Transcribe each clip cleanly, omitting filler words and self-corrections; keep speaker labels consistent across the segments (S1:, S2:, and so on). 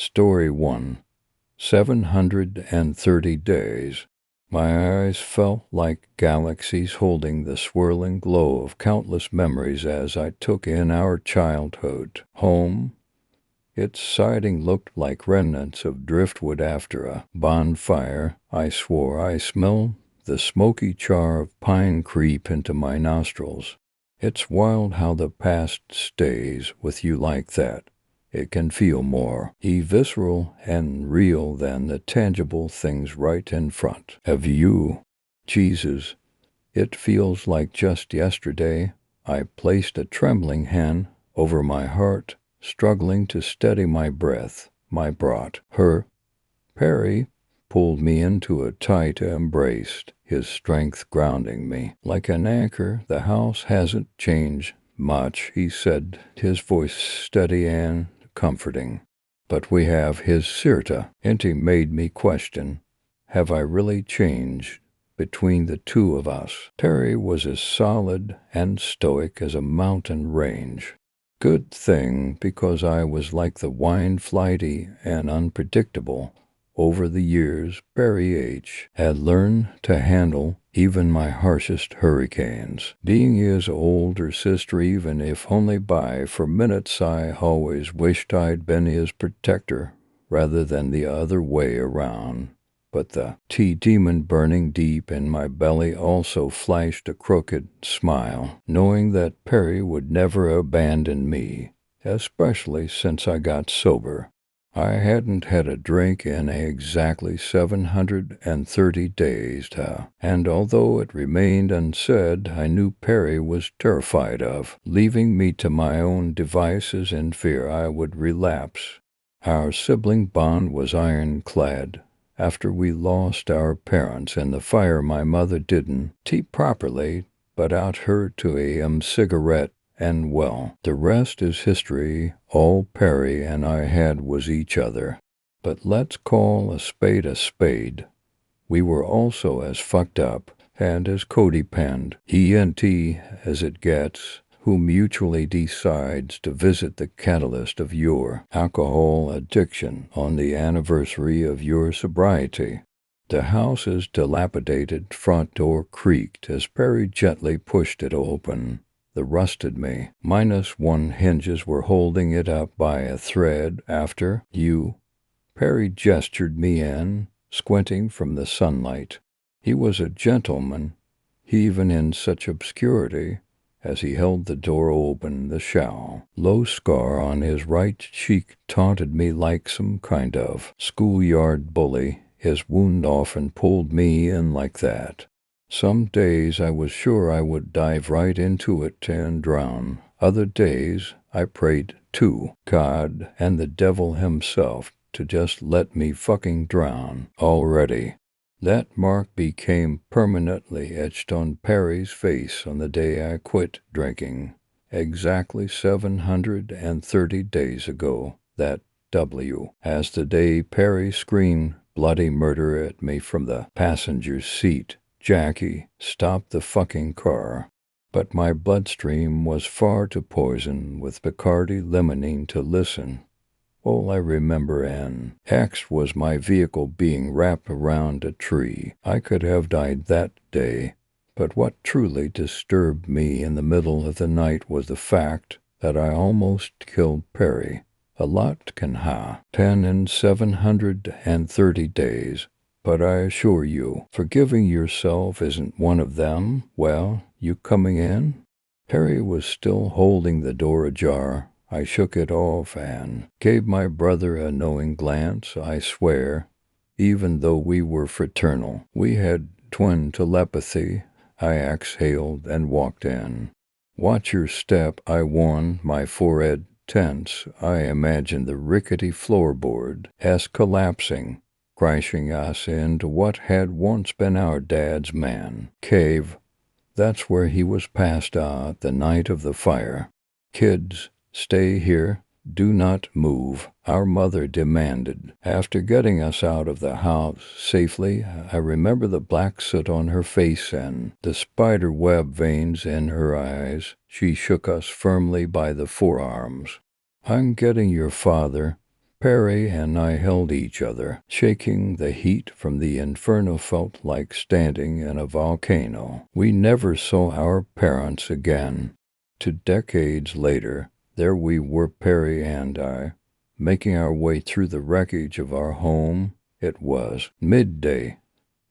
S1: Story 1. 730 Days. My eyes felt like galaxies holding the swirling glow of countless memories as I took in our childhood. Home. Its siding looked like remnants of driftwood after a bonfire. I swore I smelled the smoky char of pine creep into my nostrils. It's wild how the past stays with you like that. It can feel more visceral and real than the tangible things right in front of you. Jesus, it feels like just yesterday I placed a trembling hand over my heart, struggling to steady my breath. My brought her. Perry pulled me into a tight embrace, his strength grounding me. Like an anchor, the house hasn't changed much, he said, his voice steady and comforting. But we have his Sirta, and he made me question, have I really changed between the two of us? Perry was as solid and stoic as a mountain range. Good thing, because I was like the wine, flighty and unpredictable. Over the years, Barry H. had learned to handle even my harshest hurricanes. Being his older sister, even if only by for minutes, I always wished I'd been his protector rather than the other way around. But the demon burning deep in my belly also flashed a crooked smile, knowing that Perry would never abandon me, especially since I got sober. I hadn't had a drink in exactly 730 days, and although it remained unsaid, I knew Perry was terrified of, leaving me to my own devices in fear I would relapse. Our sibling bond was ironclad. After we lost our parents in the fire, my mother didn't properly, but out her to a cigarette. And well, the rest is history. All Perry and I had was each other. But let's call a spade. We were also as fucked up and as codependent, E&T as it gets, who mutually decides to visit the catalyst of your alcohol addiction on the anniversary of your sobriety. The house's dilapidated front door creaked as Perry gently pushed it open. The rusted -1 hinges were holding it up by a thread. After you, Perry gestured me in, squinting from the sunlight. He was a gentleman, even in such obscurity. As he held the door open, the low scar on his right cheek taunted me like some kind of schoolyard bully. His wound often pulled me in like that. Some days I was sure I would dive right into it and drown. Other days I prayed to God and the devil himself to just let me fucking drown already. That mark became permanently etched on Perry's face on the day I quit drinking. Exactly 730 days ago, that W. As the day Perry screamed bloody murder at me from the passenger seat. Jackie, stop the fucking car. But my bloodstream was far too poisoned with Bacardi limonene to listen. All I remember X was my vehicle being wrapped around a tree. I could have died that day, but what truly disturbed me in the middle of the night was the fact that I almost killed Perry. A lot can 10 in 730 days. But I assure you, forgiving yourself isn't one of them. Well, you coming in? Perry was still holding the door ajar. I shook it off and gave my brother a knowing glance. I swear, even though we were fraternal, we had twin telepathy. I exhaled and walked in. Watch your step, I warned, my forehead tense. I imagined the rickety floorboard as collapsing, crashing us into what had once been our dad's man cave. That's where he was passed out the night of the fire. Kids, stay here. Do not move, our mother demanded. After getting us out of the house safely, I remember the black soot on her face and the spider web veins in her eyes. She shook us firmly by the forearms. I'm getting your father. Perry and I held each other, shaking the heat from the inferno felt like standing in a volcano. We never saw our parents again. 2 decades later, there we were, Perry and I, making our way through the wreckage of our home. It was midday,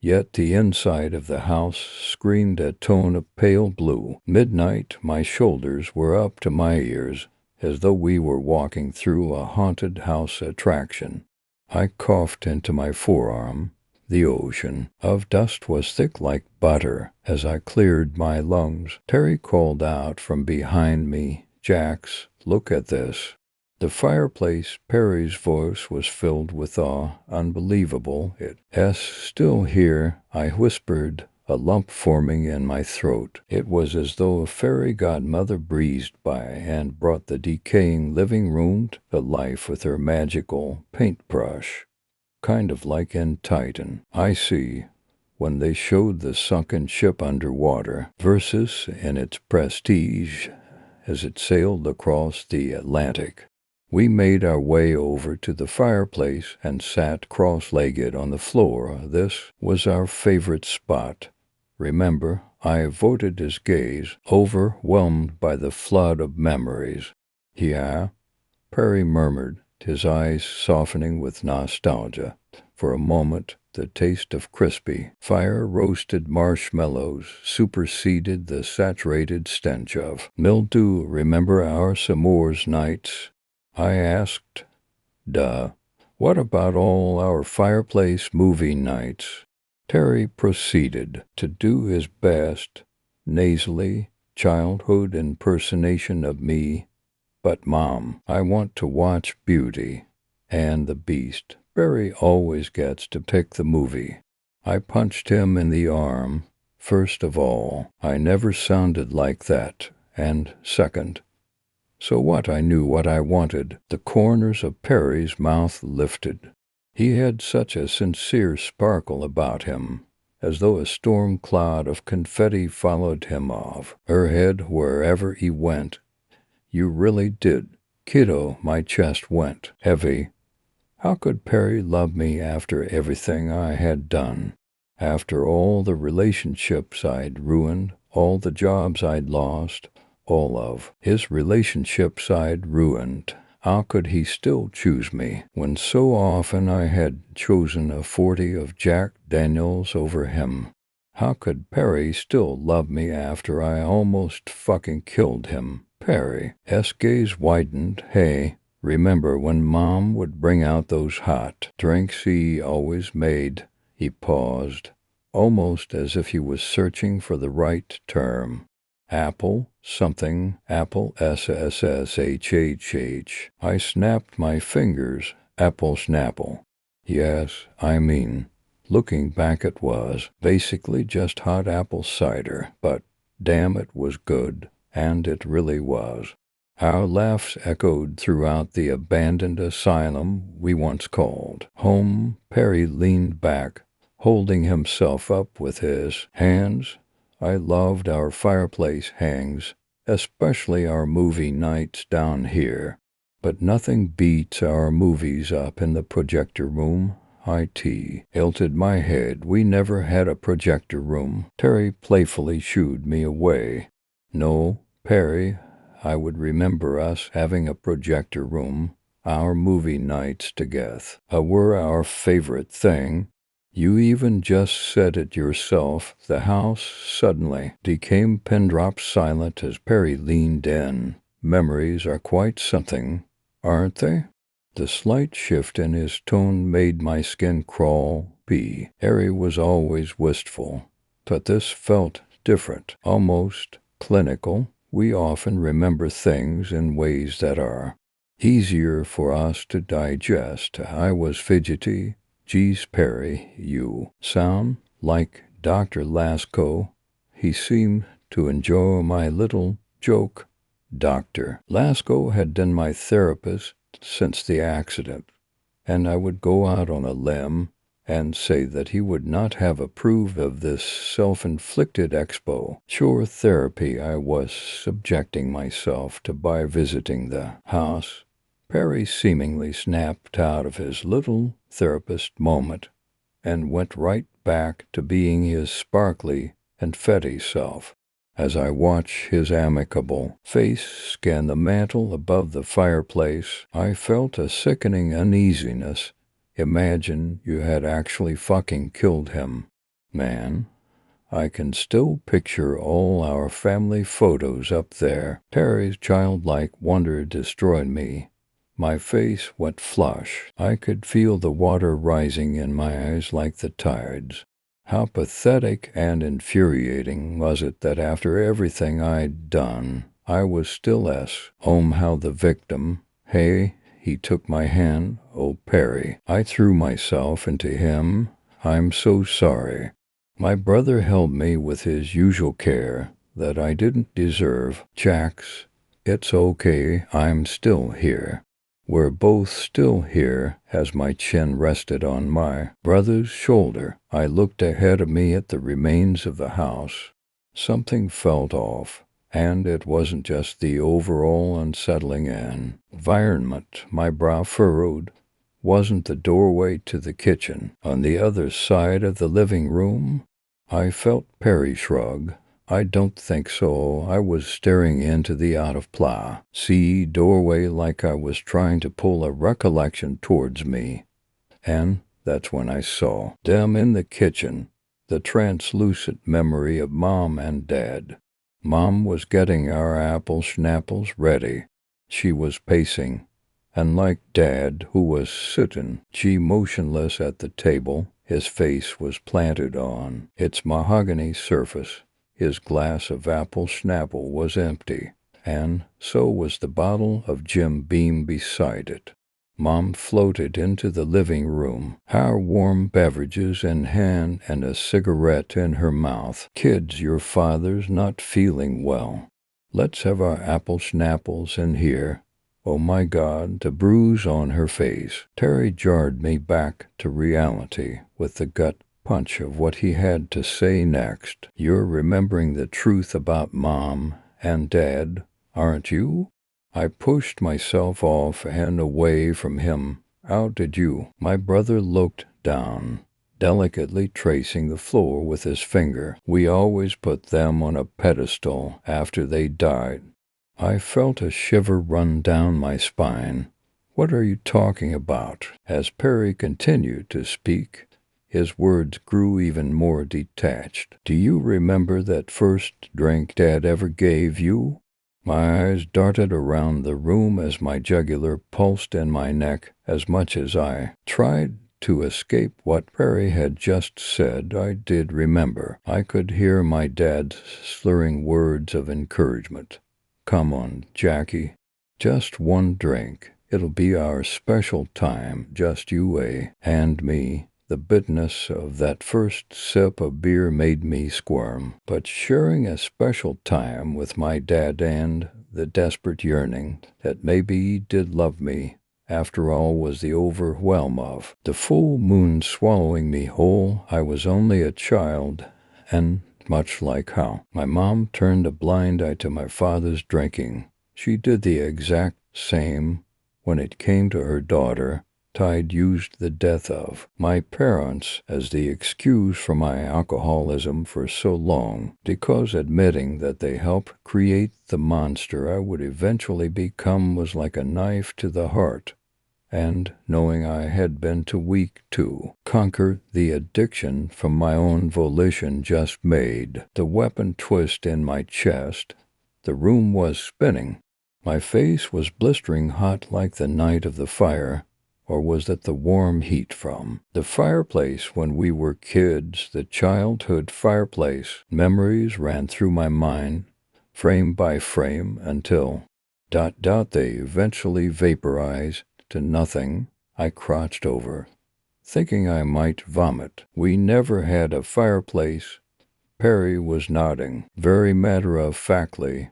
S1: yet the inside of the house screamed a tone of pale blue. Midnight, my shoulders were up to my ears, as though we were walking through a haunted house attraction. I coughed into my forearm. The ocean of dust was thick like butter as I cleared my lungs. Terry called out from behind me, "Jax, look at this." The fireplace, Perry's voice was filled with awe. "Unbelievable. It's still here," I whispered, a lump forming in my throat. It was as though a fairy godmother breezed by and brought the decaying living room to life with her magical paintbrush. Kind of like in Titan. I see. When they showed the sunken ship underwater versus in its prestige as it sailed across the Atlantic. We made our way over to the fireplace and sat cross-legged on the floor. This was our favorite spot. Remember, I avoided his gaze, overwhelmed by the flood of memories. "Yeah," Perry murmured, his eyes softening with nostalgia. For a moment, the taste of crispy, fire-roasted marshmallows superseded the saturated stench of mildew. "Remember our s'mores nights?" I asked. "Duh. What about all our fireplace movie nights?" Terry proceeded to do his best, nasally, childhood impersonation of me. "But Mom, I want to watch Beauty and the Beast. Barry always gets to pick the movie." I punched him in the arm. First of all, I never sounded like that, and second, so what? I knew what I wanted. The corners of Perry's mouth lifted. He had such a sincere sparkle about him, as though a storm cloud of confetti followed him off her head wherever he went. "You really did, kiddo." My chest went heavy. How could Perry love me after everything I had done? After all the relationships I'd ruined, all the jobs I'd lost, all of his relationships I'd ruined. How could he still choose me, when so often I had chosen a 40 of Jack Daniels over him? How could Perry still love me after I almost fucking killed him? Perry. S. gaze widened. "Hey, remember when Mom would bring out those hot drinks he always made?" He paused, almost as if he was searching for the right term. "Apple something, apple SSSHHH. I snapped my fingers. "Apple Snapple." "Yes, I mean, looking back it was basically just hot apple cider, but damn, it was good, and it really was." Our laughs echoed throughout the abandoned asylum we once called home. Perry leaned back, holding himself up with his hands. I loved our fireplace hangs, especially our movie nights down here. But nothing beats our movies up in the projector room. I tilted my head. "We never had a projector room." Terry playfully shooed me away. "No, Perry, I would remember us having a projector room. Our movie nights together were our favorite thing. You even just said it yourself." The house suddenly became pin-drop silent as Perry leaned in. "Memories are quite something, aren't they?" The slight shift in his tone made my skin crawl. Harry was always wistful, but this felt different, almost clinical. "We often remember things in ways that are easier for us to digest." I was fidgety. "Geez, Perry, you sound like Dr. Lasco." He seemed to enjoy my little joke. Dr. Lasco had been my therapist since the accident, and I would go out on a limb and say that he would not have approved of this self-inflicted chore therapy I was subjecting myself to by visiting the house. Perry seemingly snapped out of his little therapist moment and went right back to being his sparkly and fetty self. As I watched his amicable face scan the mantel above the fireplace, I felt a sickening uneasiness. Imagine you had actually fucking killed him. Man, I can still picture all our family photos up there. Perry's childlike wonder destroyed me. My face went flush. I could feel the water rising in my eyes like the tides. How pathetic and infuriating was it that after everything I'd done, I was still how the victim. Hey, he took my hand. Oh, Perry. I threw myself into him. I'm so sorry. My brother held me with his usual care that I didn't deserve. Jax, it's okay, I'm still here. We're both still here. As my chin rested on my brother's shoulder, I looked ahead of me at the remains of the house. Something felt off, and it wasn't just the overall unsettling environment. My brow furrowed. Wasn't the doorway to the kitchen on the other side of the living room? I felt Perry shrug. I don't think so. I was staring into the out-of-place doorway like I was trying to pull a recollection towards me. And that's when I saw them in the kitchen, the translucent memory of Mom and Dad. Mom was getting our apple schnapples ready. She was pacing, and like Dad, who was sitting motionless at the table, his face was planted on its mahogany surface. His glass of apple schnapple was empty, and so was the bottle of Jim Beam beside it. Mom floated into the living room, our warm beverages in hand and a cigarette in her mouth. Kids, your father's not feeling well. Let's have our apple schnapples in here. Oh my God, the bruise on her face. Terry jarred me back to reality with the gut punch of what he had to say next. You're remembering the truth about Mom and Dad, aren't you? I pushed myself off and away from him. How did you? My brother looked down, delicately tracing the floor with his finger. We always put them on a pedestal after they died. I felt a shiver run down my spine. What are you talking about? As Perry continued to speak, his words grew even more detached. Do you remember that first drink Dad ever gave you? My eyes darted around the room as my jugular pulsed in my neck. As much as I tried to escape what Perry had just said, I did remember. I could hear my dad's slurring words of encouragement. Come on, Jackie. Just one drink. It'll be our special time, just you and me. The bitterness of that first sip of beer made me squirm, but sharing a special time with my dad and the desperate yearning that maybe he did love me, after all, was the overwhelm of the full moon swallowing me whole. I was only a child, and much like how my mom turned a blind eye to my father's drinking, she did the exact same when it came to her daughter. I'd used the death of my parents as the excuse for my alcoholism for so long, because admitting that they helped create the monster I would eventually become was like a knife to the heart. And knowing I had been too weak to conquer the addiction from my own volition just made the weapon twist in my chest. The room was spinning. My face was blistering hot like the night of the fire. Or was it the warm heat from the fireplace when we were kids? The childhood fireplace memories ran through my mind, frame by frame, until they eventually vaporized to nothing. I crouched over, thinking I might vomit. We never had a fireplace. Perry was nodding, very matter-of-factly.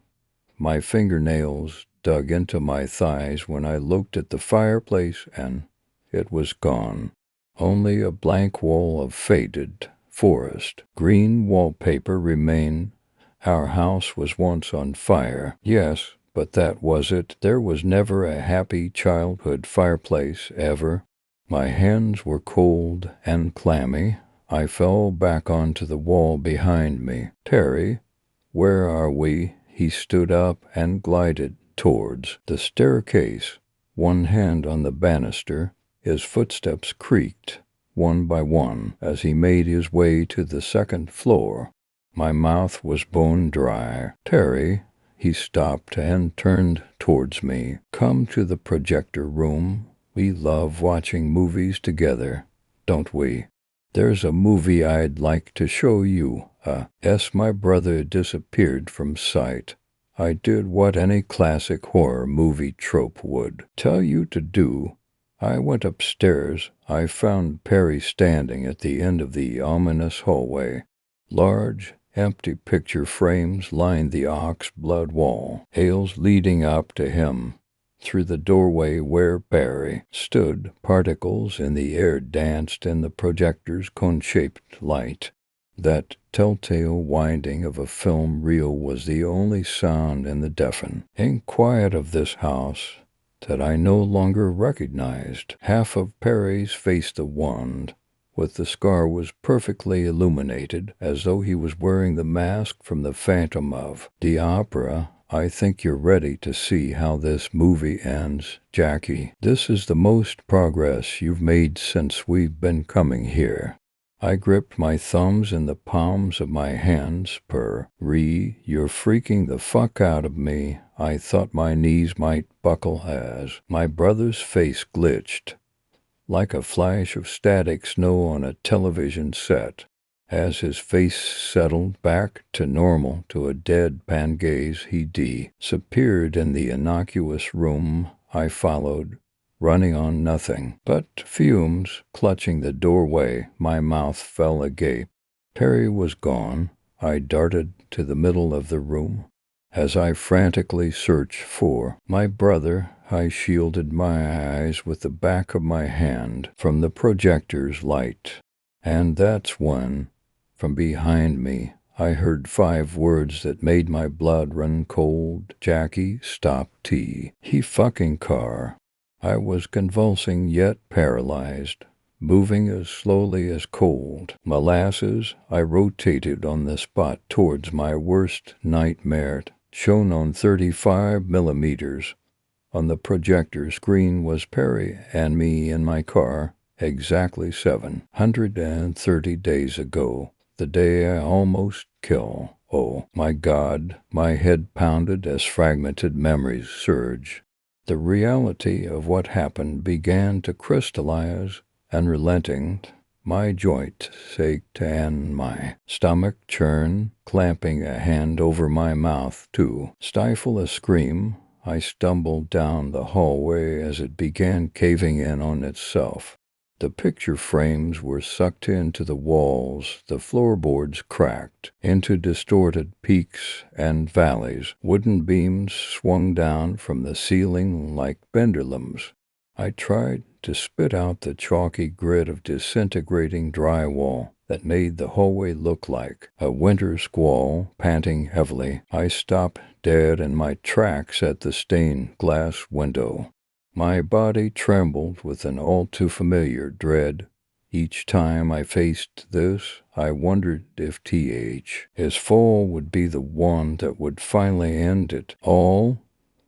S1: My fingernails dug into my thighs when I looked at the fireplace, and it was gone. Only a blank wall of faded forest green wallpaper remained. Our house was once on fire. Yes, But that was it. There was never a happy childhood fireplace, ever. My hands were cold and clammy. I fell back onto the wall behind me. Terry, where are we? He stood up and glided towards the staircase, one hand on the banister. His footsteps creaked, one by one, as he made his way to the second floor. My mouth was bone dry. Terry, he stopped and turned towards me. Come to the projector room. We love watching movies together, don't we? There's a movie I'd like to show you. My brother disappeared from sight. I did what any classic horror movie trope would tell you to do. I went upstairs. I found Perry standing at the end of the ominous hallway. Large, empty picture frames lined the ox blood wall, aisles leading up to him. Through the doorway where Perry stood, particles in the air danced in the projector's cone-shaped light. That telltale winding of a film reel was the only sound in the deafening quiet of this house that I no longer recognized. Half of Perry's face, the wand with the scar, was perfectly illuminated, as though he was wearing the mask from the Phantom of the Opera. I think you're ready to see how this movie ends, Jackie. This is the most progress you've made since we've been coming here. I gripped my thumbs in the palms of my hands. You're freaking the fuck out of me. I thought my knees might buckle as my brother's face glitched, like a flash of static snow on a television set. As his face settled back to normal, to a deadpan gaze, he disappeared in the innocuous room. I followed, running on nothing but fumes. Clutching the doorway, my mouth fell agape. Perry was gone. I darted to the middle of the room. As I frantically searched for my brother, I shielded my eyes with the back of my hand from the projector's light. And that's when, from behind me, I heard 5 words that made my blood run cold. Jackie, stop he fucking car. I was convulsing yet paralyzed, moving as slowly as cold molasses. I rotated on the spot towards my worst nightmare, shown on 35 millimeters. On the projector screen was Perry and me in my car, exactly 730 days ago, the day I almost killed. Oh, my God, my head pounded as fragmented memories surged. The reality of what happened began to crystallize, unrelenting. My joint ached and my stomach churned, clamping a hand over my mouth to stifle a scream. I stumbled down the hallway as it began caving in on itself. The picture frames were sucked into the walls, the floorboards cracked into distorted peaks and valleys. Wooden beams swung down from the ceiling like pendulums. I tried to spit out the chalky grit of disintegrating drywall that made the hallway look like a winter squall. Panting heavily, I stopped dead in my tracks at the stained glass window. My body trembled with an all-too-familiar dread. Each time I faced this, I wondered if his fall would be the one that would finally end it all.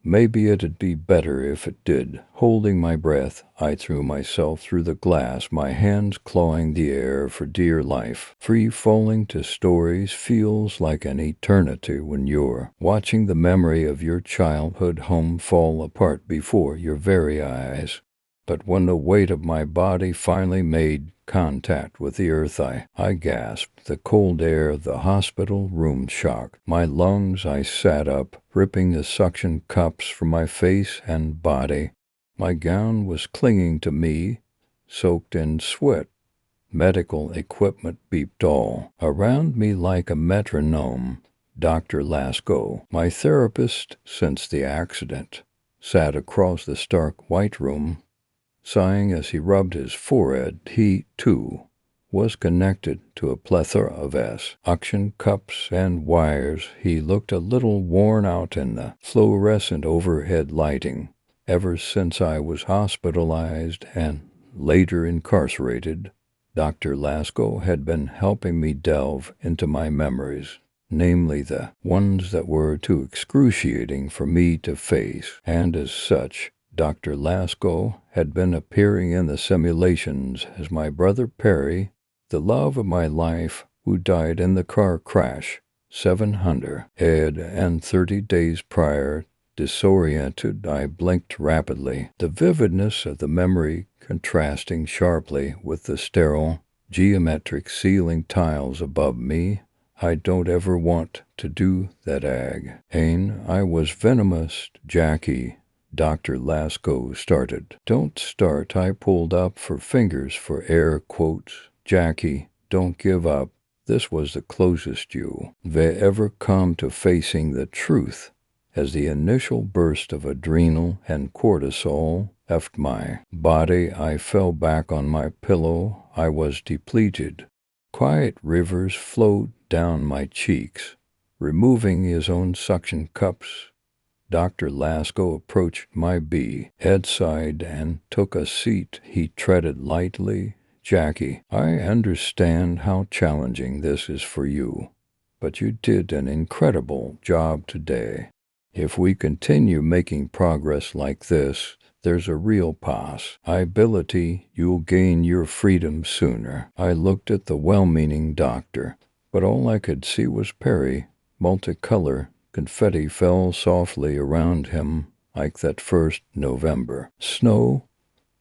S1: Maybe it'd be better if it did. Holding my breath, I threw myself through the glass, my hands clawing the air for dear life. Free-falling to stories feels like an eternity when you're watching the memory of your childhood home fall apart before your very eyes. But when the weight of my body finally made contact with the earth, I gasped. The cold air of the hospital room shocked my lungs. I sat up, ripping the suction cups from my face and body. My gown was clinging to me, soaked in sweat. Medical equipment beeped all around me like a metronome. Dr. Lasco, my therapist since the accident, sat across the stark white room, sighing as he rubbed his forehead. He, too, was connected to a plethora of suction cups and wires. He looked a little worn out in the fluorescent overhead lighting. Ever since I was hospitalized and later incarcerated, Dr. Lasco had been helping me delve into my memories, namely the ones that were too excruciating for me to face, and as such, Dr. Lasco had been appearing in the simulations as my brother Perry, the love of my life, who died in the car crash 730 days prior. Disoriented, I blinked rapidly, the vividness of the memory contrasting sharply with the sterile, geometric ceiling tiles above me. I don't ever want to do that again. I was venomous, Jackie. Dr. Lasco started. Don't start. I pulled up for fingers for air quotes. Jackie, don't give up. This was the closest you've ever come to facing the truth. As the initial burst of adrenal and cortisol left my body, I fell back on my pillow. I was depleted. Quiet rivers flowed down my cheeks. Removing his own suction cups, Dr. Lasco approached my bedside and took a seat. He treaded lightly. Jackie, I understand how challenging this is for you, but you did an incredible job today. If we continue making progress like this, there's a real possibility you'll gain your freedom sooner. I looked at the well-meaning doctor, but all I could see was Perry. Multicolor confetti fell softly around him like that first November snow.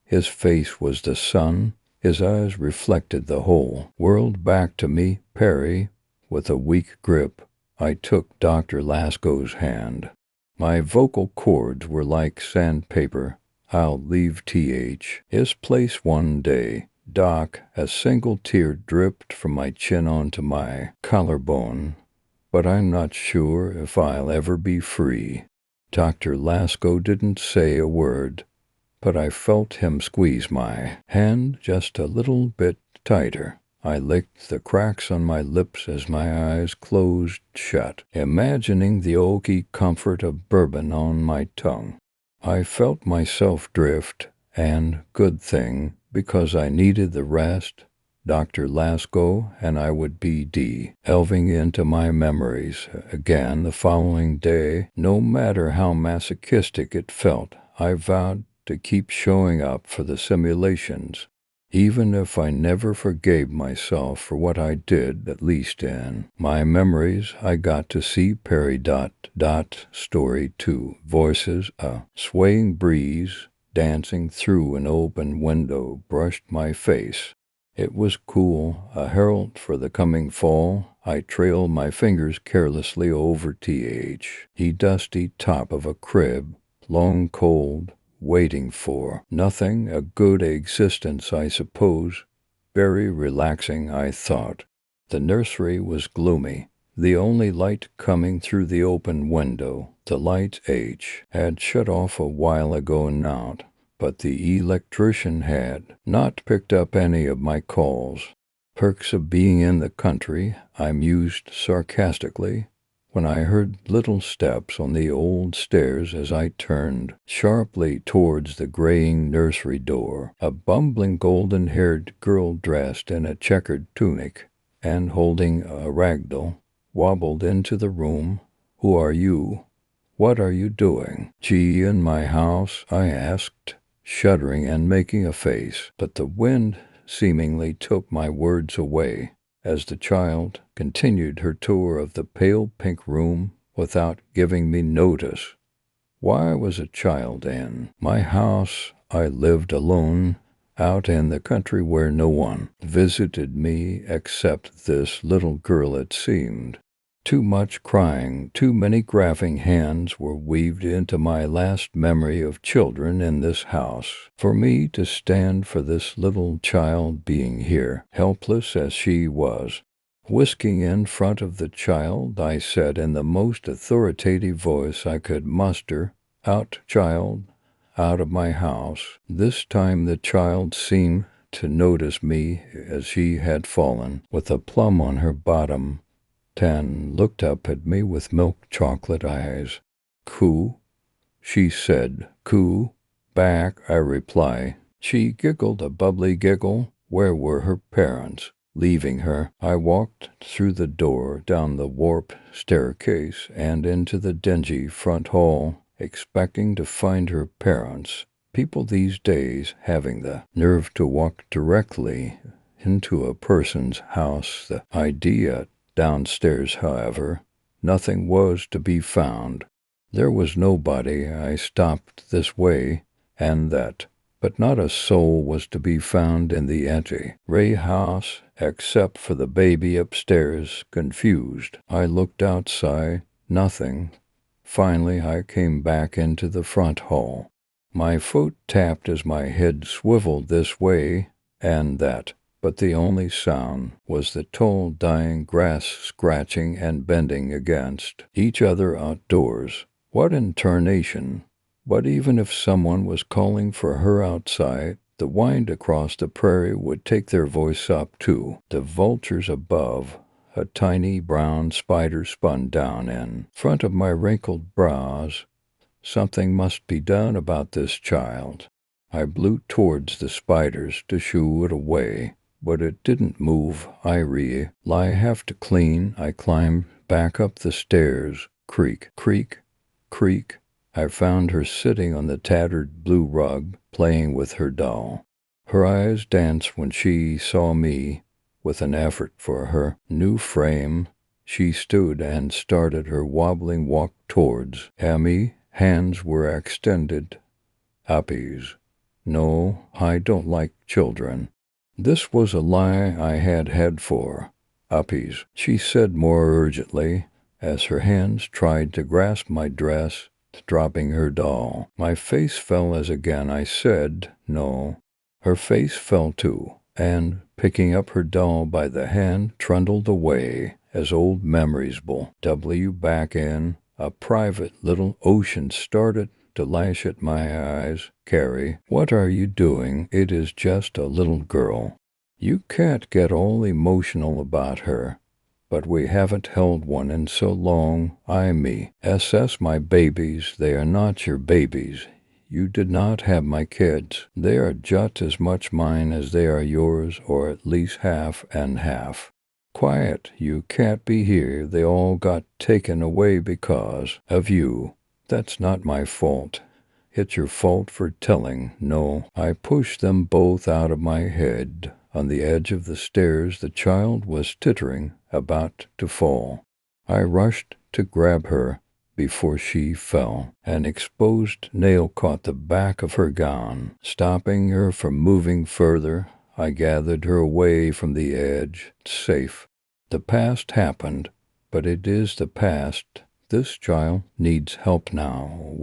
S1: His face was the sun. His eyes reflected the whole world back to me. Perry, with a weak grip, I took Dr. Lasco's hand. My vocal cords were like sandpaper. I'll leave his place one day. Doc, a single tear dripped from my chin onto my collarbone, but I'm not sure if I'll ever be free. Dr. Lasco didn't say a word, but I felt him squeeze my hand just a little bit tighter. I licked the cracks on my lips as my eyes closed shut, imagining the oaky comfort of bourbon on my tongue. I felt myself drift, and good thing, because I needed the rest. Dr. Lasco and I would be delving into my memories again the following day. No matter how masochistic it felt, I vowed to keep showing up for the simulations. Even if I never forgave myself for what I did, at least in my memories, I got to see Perry. Story 2. Voices, a swaying breeze dancing through an open window brushed my face. It was cool, a herald for the coming fall. I trailed my fingers carelessly over the dusty top of a crib, long cold, waiting for nothing, a good existence, I suppose. Very relaxing, I thought. The nursery was gloomy, the only light coming through the open window. The light had shut off a while ago now, but the electrician had not picked up any of my calls. Perks of being in the country, I mused sarcastically, when I heard little steps on the old stairs as I turned sharply towards the graying nursery door. A bumbling golden-haired girl dressed in a checkered tunic and holding a ragdoll wobbled into the room. Who are you? What are you doing? Gee, in my house? I asked, shuddering and making a face, but the wind seemingly took my words away as the child continued her tour of the pale pink room without giving me notice. Why was a child in my house? I lived alone, out in the country where no one visited me except this little girl, it seemed. Too much crying, too many graphing hands were weaved into my last memory of children in this house, for me to stand for this little child being here, helpless as she was. Whisking in front of the child, I said in the most authoritative voice I could muster, "Out, child, out of my house." This time the child seemed to notice me as she had fallen, with a plum on her bottom. Tan looked up at me with milk chocolate eyes. "Coo," she said. "Coo, back," I reply. She giggled a bubbly giggle. Where were her parents? Leaving her, I walked through the door, down the warped staircase, and into the dingy front hall, expecting to find her parents. People these days having the nerve to walk directly into a person's house. The idea. Downstairs, however, nothing was to be found. There was nobody. I stopped this way and that, but not a soul was to be found in the ante-ray house, except for the baby upstairs. Confused, I looked outside. Nothing. Finally, I came back into the front hall. My foot tapped as my head swiveled this way and that, but the only sound was the tall dying grass scratching and bending against each other outdoors. What in tarnation! But even if someone was calling for her outside, the wind across the prairie would take their voice up too. The vultures above. A tiny brown spider spun down in front of my wrinkled brows. Something must be done about this child. I blew towards the spiders to shoo it away, but it didn't move. I have to clean. I climbed back up the stairs. Creak, creak, creak. I found her sitting on the tattered blue rug, playing with her doll. Her eyes danced when she saw me. With an effort for her new frame, she stood and started her wobbling walk towards me. Hands were extended. Uppies. No, I don't like children. This was a lie I had had for. Uppies, she said more urgently, as her hands tried to grasp my dress, dropping her doll. My face fell as again I said no. Her face fell too, and, picking up her doll by the hand, trundled away, as old memories back in. A private little ocean started to lash at my eyes. Carrie, what are you doing? It is just a little girl. You can't get all emotional about her. But we haven't held one in so long. SS my babies, they are not your babies. You did not have my kids. They are just as much mine as they are yours, or at least half and half. Quiet, you can't be here. They all got taken away because of you. That's not my fault. It's your fault for telling. No, I pushed them both out of my head. On the edge of the stairs, the child was tittering, about to fall. I rushed to grab her before she fell. An exposed nail caught the back of her gown, stopping her from moving further. I gathered her away from the edge. Safe. The past happened, but it is the past. This child needs help now.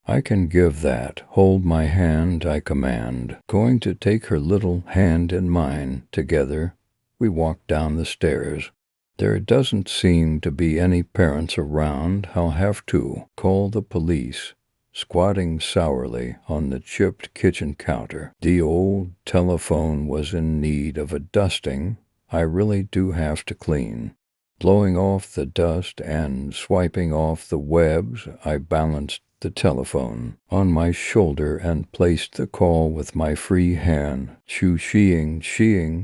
S1: I can give that. Hold my hand, I command. Going to take her little hand in mine. Together, we walk down the stairs. There doesn't seem to be any parents around. I'll have to call the police. Squatting sourly on the chipped kitchen counter. The old telephone was in need of a dusting. I really do have to clean. Blowing off the dust and swiping off the webs, I balanced the telephone on my shoulder and placed the call with my free hand. Sheeing.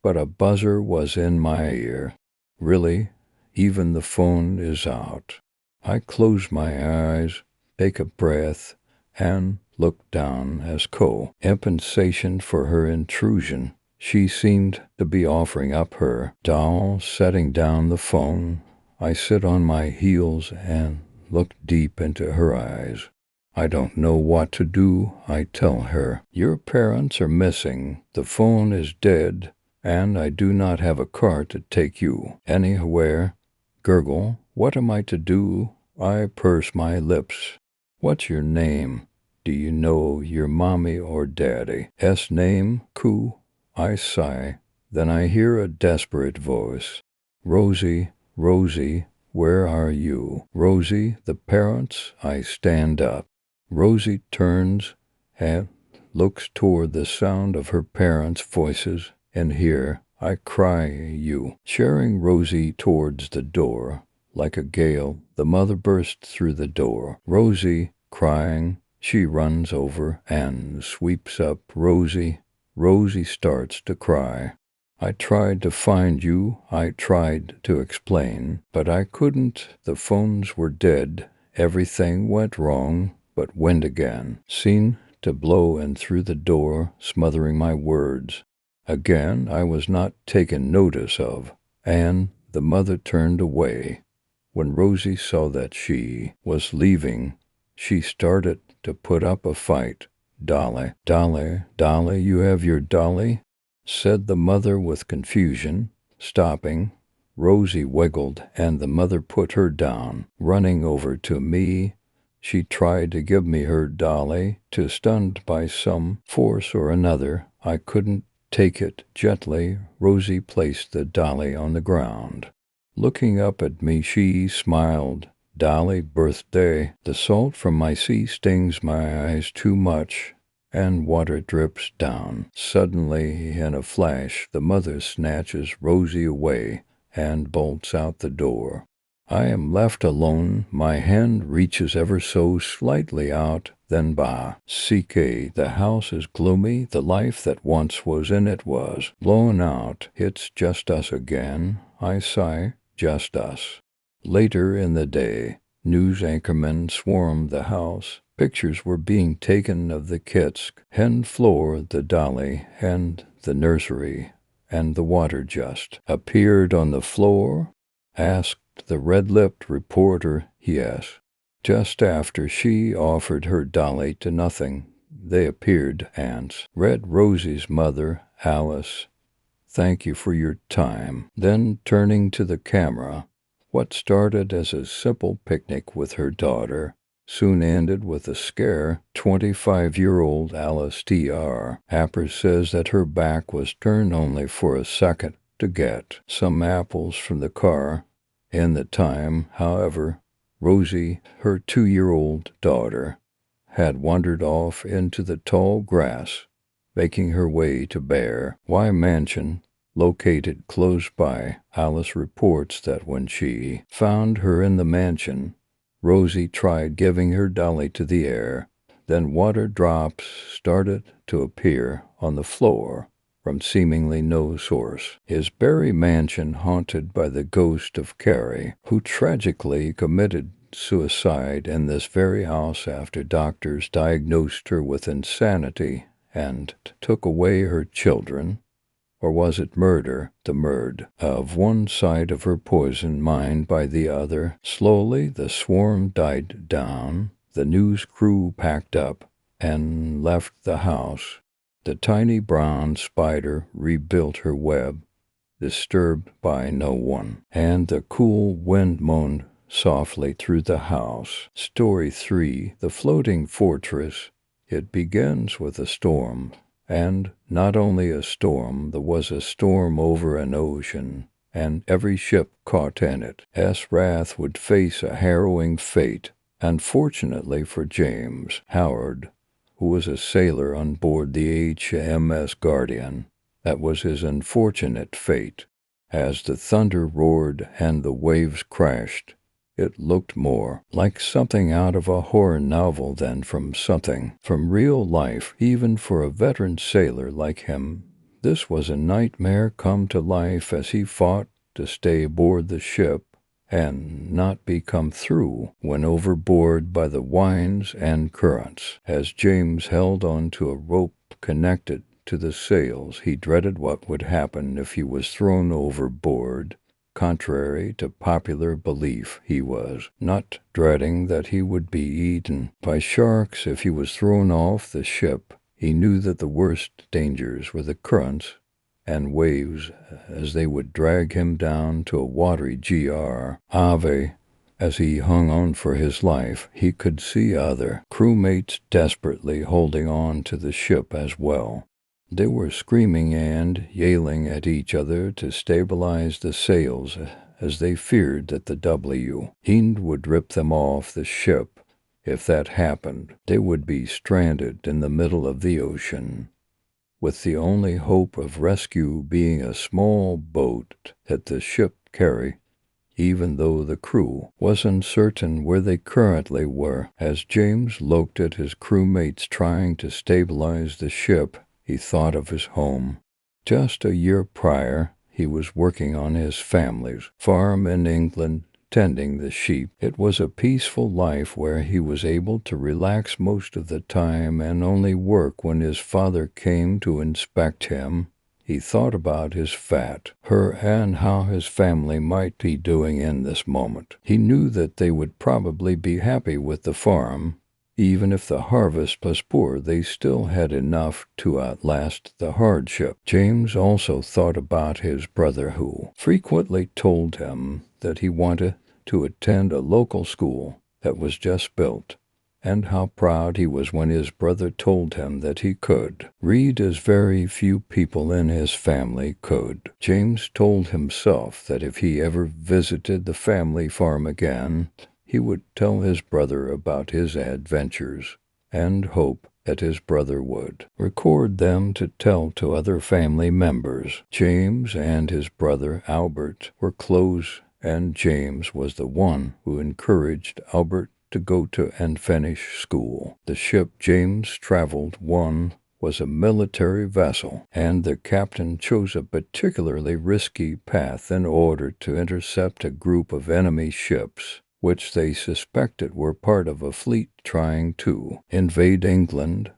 S1: But a buzzer was in my ear. Really? Even the phone is out. I close my eyes, take a breath, and look down as compensation for her intrusion. She seemed to be offering up her doll, setting down the phone. I sit on my heels and look deep into her eyes. I don't know what to do, I tell her. Your parents are missing. The phone is dead, and I do not have a car to take you anywhere. Gurgle, what am I to do? I purse my lips. What's your name? Do you know your mommy or daddy? Name? Coo. I sigh. Then I hear a desperate voice. Rosie, where are you? Rosie, the parents? I stand up. Rosie turns and looks toward the sound of her parents' voices, and here I cry you, sharing Rosie towards the door. Like a gale, the mother burst through the door. Rosie, crying, she runs over and sweeps up Rosie. Rosie starts to cry. I tried to find you, I tried to explain, but I couldn't. The phones were dead. Everything went wrong, but wind again seemed to blow in through the door, smothering my words. Again I was not taken notice of, and the mother turned away. When Rosie saw that she was leaving, she started to put up a fight. "Dolly, Dolly, Dolly, you have your Dolly?" said the mother with confusion. Stopping, Rosie wiggled, and the mother put her down. Running over to me, she tried to give me her Dolly. Too stunned by some force or another, I couldn't take it. Gently, Rosie placed the Dolly on the ground. Looking up at me, she smiled. "Dolly, birthday. The salt from my sea stings my eyes too much, and water drips down." Suddenly, in a flash, the mother snatches Rosie away and bolts out the door. I am left alone. My hand reaches ever so slightly out, then bah! CK, the house is gloomy. The life that once was in it was blown out. It's just us again. I sigh. Just us. Later in the day, news anchormen swarmed the house. Pictures were being taken of the kits, hen floor, the dolly, and the nursery, and the water just appeared on the floor, asked the red-lipped reporter. Yes. Just after she offered her dolly to nothing, they appeared, aunts. Read Rosie's mother, Alice. "Thank you for your time." Then, turning to the camera, what started as a simple picnic with her daughter soon ended with a scare. 25-year-old Alice Dr. Happer says that her back was turned only for a second to get some apples from the car. In the time, however, Rosie, her 2-year-old daughter, had wandered off into the tall grass, making her way to Bear Y Mansion, located close by. Alice reports that when she found her in the mansion, Rosie tried giving her dolly to the air. Then water drops started to appear on the floor from seemingly no source. Is Barry Mansion haunted by the ghost of Carrie, who tragically committed suicide in this very house after doctors diagnosed her with insanity and took away her children? Or was it murder, the murder of one side of her poisoned mind by the other? Slowly the swarm died down. The news crew packed up and left the house. The tiny brown spider rebuilt her web, disturbed by no one, and the cool wind moaned softly through the house. Story 3, The Floating Fortress. It begins with a storm. And not only a storm, there was a storm over an ocean, and every ship caught in it. Wrath would face a harrowing fate, and fortunately for James Howard, who was a sailor on board the HMS Guardian, that was his unfortunate fate. As the thunder roared and the waves crashed, it looked more like something out of a horror novel than from something from real life. Even for a veteran sailor like him, this was a nightmare come to life as he fought to stay aboard the ship and not become through when overboard by the winds and currents. As James held on to a rope connected to the sails, he dreaded what would happen if he was thrown overboard. Contrary to popular belief, he was not dreading that he would be eaten by sharks if he was thrown off the ship. He knew that the worst dangers were the currents and waves, as they would drag him down to a watery Ave. As he hung on for his life, he could see other crewmates desperately holding on to the ship as well. They were screaming and yelling at each other to stabilize the sails, as they feared that the Hind would rip them off the ship If that happened, they would be stranded in the middle of the ocean, with the only hope of rescue being a small boat that the ship carried. Even though the crew was uncertain where they currently were. As James looked at his crewmates trying to stabilize the ship, he thought of his home. Just a year prior, he was working on his family's farm in England, tending the sheep. It was a peaceful life where he was able to relax most of the time and only work when his father came to inspect him. He thought about his her, and how his family might be doing in this moment. He knew that they would probably be happy with the farm. Even if the harvest was poor, they still had enough to outlast the hardship. James also thought about his brother, who frequently told him that he wanted to attend a local school that was just built, and how proud he was when his brother told him that he could read as very few people in his family could. James told himself that if he ever visited the family farm again, he would tell his brother about his adventures, and hope that his brother would record them to tell to other family members. James and his brother Albert were close, and James was the one who encouraged Albert to go to and finish school. The ship James traveled on was a military vessel, and the captain chose a particularly risky path in order to intercept a group of enemy ships, which they suspected were part of a fleet trying to invade England,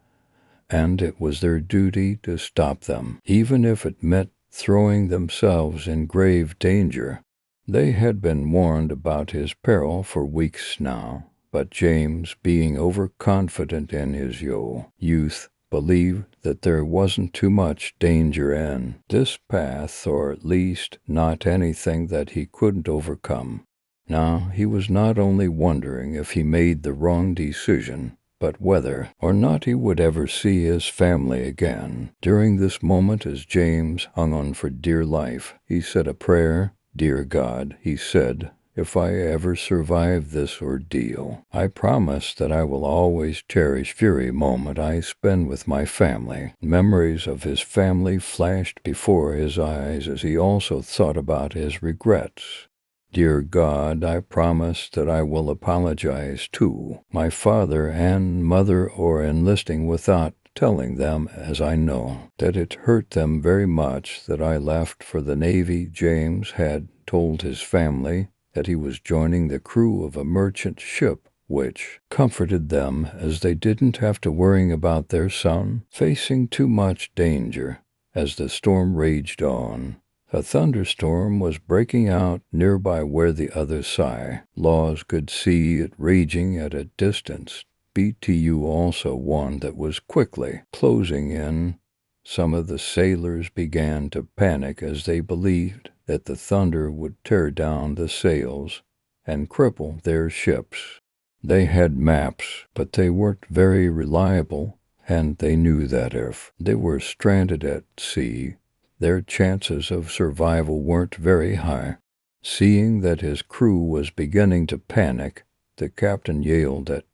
S1: and it was their duty to stop them, even if it meant throwing themselves in grave danger. They had been warned about his peril for weeks now, but James, being overconfident in his youth, believed that there wasn't too much danger in this path, or at least not anything that he couldn't overcome. Now he was not only wondering if he made the wrong decision, but whether or not he would ever see his family again. During this moment, as James hung on for dear life, he said a prayer. "Dear God," he said, "if I ever survive this ordeal, I promise that I will always cherish every moment I spend with my family." Memories of his family flashed before his eyes as he also thought about his regrets. "Dear God, I promise that I will apologize to my father and mother for enlisting without telling them, as I know that it hurt them very much that I left for the Navy." James had told his family that he was joining the crew of a merchant ship, which comforted them as they didn't have to worry about their son facing too much danger. As the storm raged on, a thunderstorm was breaking out nearby where the other side. Laws could see it raging at a distance. BTU also warned that was quickly closing in. Some of the sailors began to panic as they believed that the thunder would tear down the sails and cripple their ships. They had maps, but they weren't very reliable, and they knew that if they were stranded at sea, their chances of survival weren't very high. Seeing that his crew was beginning to panic, the captain yelled at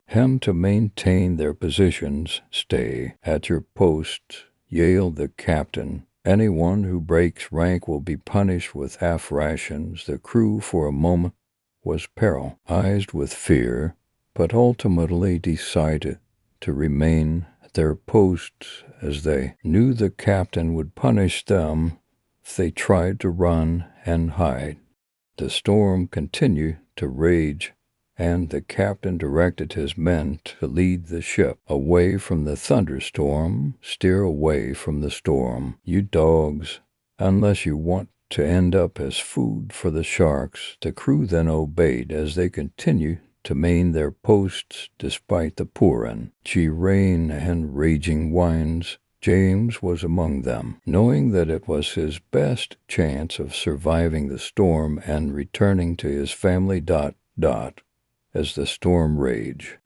S1: him to maintain their positions. "Stay at your posts," yelled the captain. "Anyone who breaks rank will be punished with half rations." The crew for a moment was paralyzed with fear, but ultimately decided to remain at their posts, as they knew the captain would punish them if they tried to run and hide. The storm continued to rage, and the captain directed his men to lead the ship away from the thunderstorm. "Steer away from the storm, you dogs, unless you want to end up as food for the sharks." The crew then obeyed as they continued to maintain their posts despite the pouring rain and raging winds. James was among them, knowing that it was his best chance of surviving the storm and returning to his family. As the storm raged,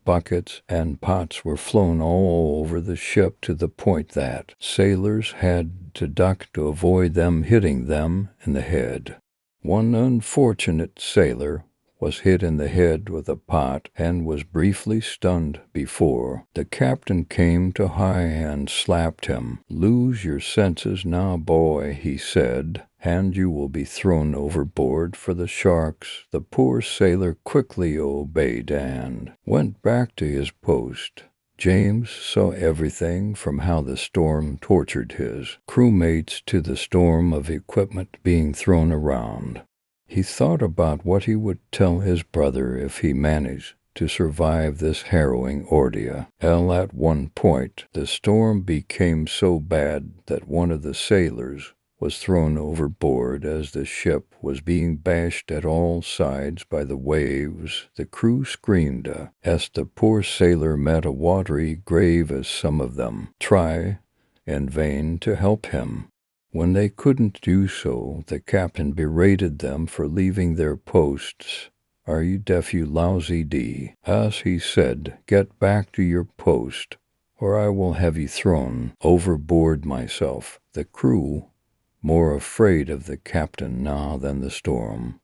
S1: buckets and pots were flown all over the ship to the point that sailors had to duck to avoid them hitting them in the head. One unfortunate sailor was hit in the head with a pot and was briefly stunned before the captain came to high and slapped him. "Lose your senses now, boy," he said, "and you will be thrown overboard for the sharks." The poor sailor quickly obeyed and went back to his post. James saw everything from how the storm tortured his crewmates to the storm of equipment being thrown around. He thought about what he would tell his brother if he managed to survive this harrowing ordeal. At one point, the storm became so bad that one of the sailors was thrown overboard as the ship was being bashed at all sides by the waves. The crew screamed as the poor sailor met a watery grave as some of them tried in vain to help him. When they couldn't do so, the captain berated them for leaving their posts. "Are you deaf, you lousy D? As he said, get back to your post, or I will have you thrown overboard myself." The crew, more afraid of the captain now than the storm,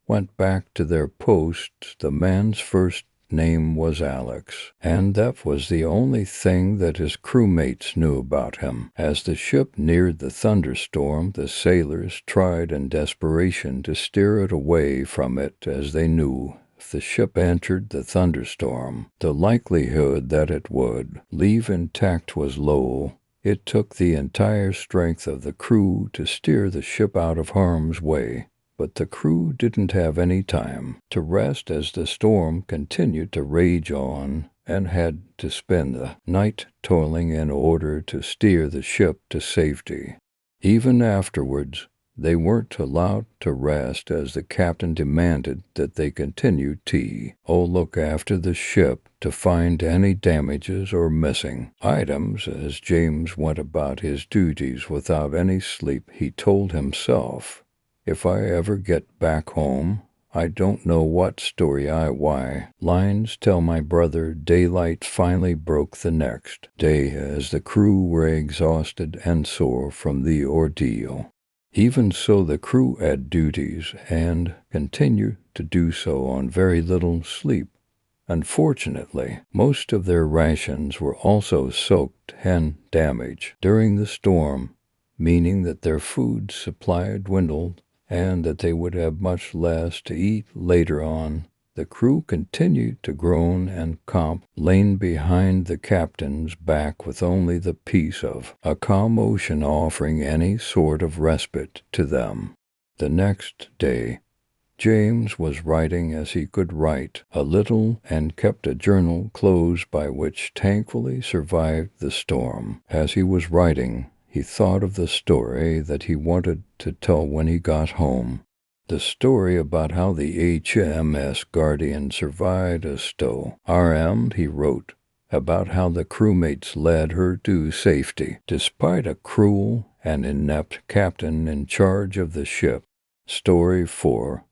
S1: went back to their posts. The man's first name was Alex, and that was the only thing that his crewmates knew about him. As the ship neared the thunderstorm, the sailors tried in desperation to steer it away from it, as they knew if the ship entered the thunderstorm, the likelihood that it would leave intact was low. It took the entire strength of the crew to steer the ship out of harm's way. But the crew didn't have any time to rest as the storm continued to rage on and had to spend the night toiling in order to steer the ship to safety. Even afterwards, they weren't allowed to rest as the captain demanded that they continue to look after the ship to find any damages or missing items. As James went about his duties without any sleep, he told himself, "If I ever get back home, I don't know what story why." Lines tell my brother daylight finally broke the next day as the crew were exhausted and sore from the ordeal. Even so, the crew had duties and continued to do so on very little sleep. Unfortunately, most of their rations were also soaked and damaged during the storm, meaning that their food supply dwindled and that they would have much less to eat later on. The crew continued to groan and laying behind the captain's back with only the peace of a calm ocean offering any sort of respite to them. The next day, James was writing as he could write a little and kept a journal closed by which thankfully survived the storm. As he was writing, he thought of the story that he wanted to tell when he got home. The story about how the HMS Guardian survived a storm. He wrote about how the crewmates led her to safety, despite a cruel and inept captain in charge of the ship. Story 4.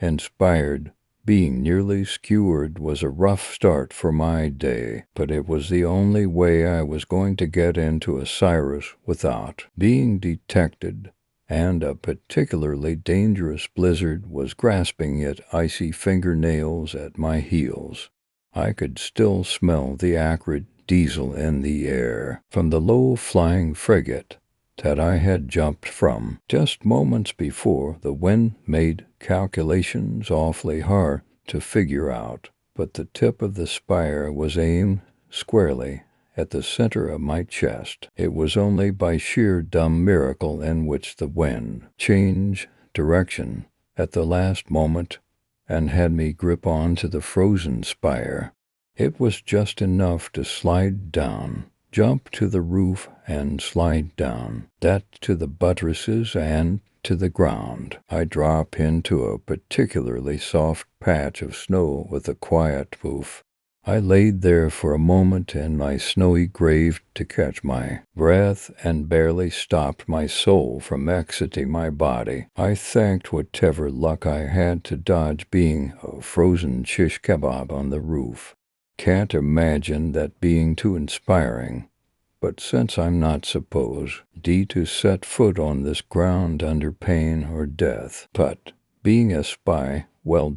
S1: Inspired. Being nearly skewered was a rough start for my day, but it was the only way I was going to get into Osiris without being detected, and a particularly dangerous blizzard was grasping at icy fingernails at my heels. I could still smell the acrid diesel in the air from the low-flying frigate that I had jumped from just moments before. The wind made calculations awfully hard to figure out, but the tip of the spire was aimed squarely at the center of my chest. It was only by sheer dumb miracle in which the wind changed direction at the last moment and had me grip on to the frozen spire. It was just enough to slide down, jump to the roof and slide down, that to the buttresses and to the ground. I drop into a particularly soft patch of snow with a quiet poof. I laid there for a moment in my snowy grave to catch my breath and barely stopped my soul from exiting my body. I thanked whatever luck I had to dodge being a frozen shish kebab on the roof. Can't imagine that being too inspiring, but since I'm not supposed to set foot on this ground under pain or death, but being a spy Well,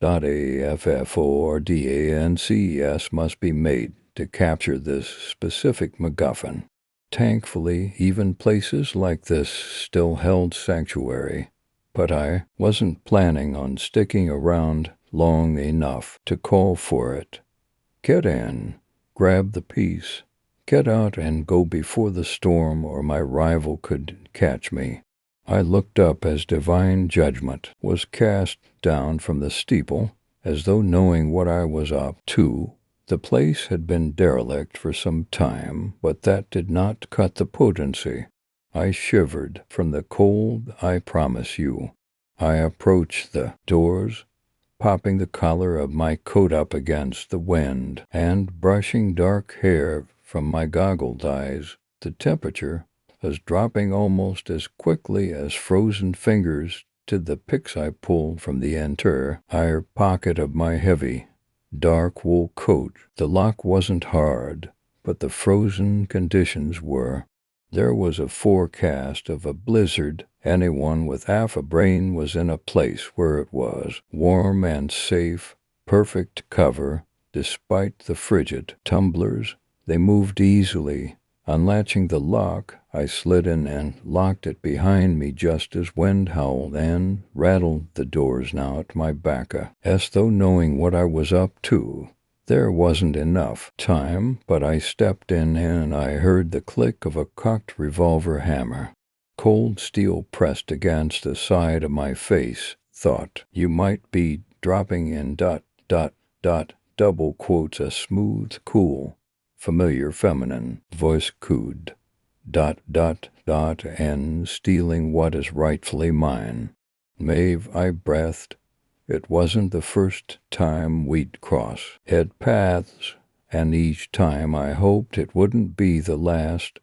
S1: AFFORDANCES must be made to capture this specific MacGuffin. Thankfully, even places like this still held sanctuary, but I wasn't planning on sticking around long enough to call for it. Get in, grab the piece, get out and go before the storm or my rival could catch me. I looked up as divine judgment was cast down from the steeple, as though knowing what I was up to. The place had been derelict for some time, but that did not cut the potency. I shivered from the cold, I promise you. I approached the doors, popping the collar of my coat up against the wind and brushing dark hair from my goggled eyes. The temperature was dropping almost as quickly as frozen fingers did the picks I pulled from the inner pocket of my heavy, dark wool coat. The lock wasn't hard, but the frozen conditions were. There was a forecast of a blizzard. Anyone with half a brain was in a place where it was warm and safe, perfect cover, despite the frigid tumblers. They moved easily. Unlatching the lock, I slid in and locked it behind me just as wind howled and rattled the doors now at my back, as though knowing what I was up to. There wasn't enough time, but I stepped in and I heard the click of a cocked revolver hammer. Cold steel pressed against the side of my face. Thought, you might be dropping in ... double quotes a smooth, cool, familiar feminine voice cooed ... and stealing what is rightfully mine. Maeve, I breathed. It wasn't the first time we'd cross head paths, and each time I hoped it wouldn't be the last.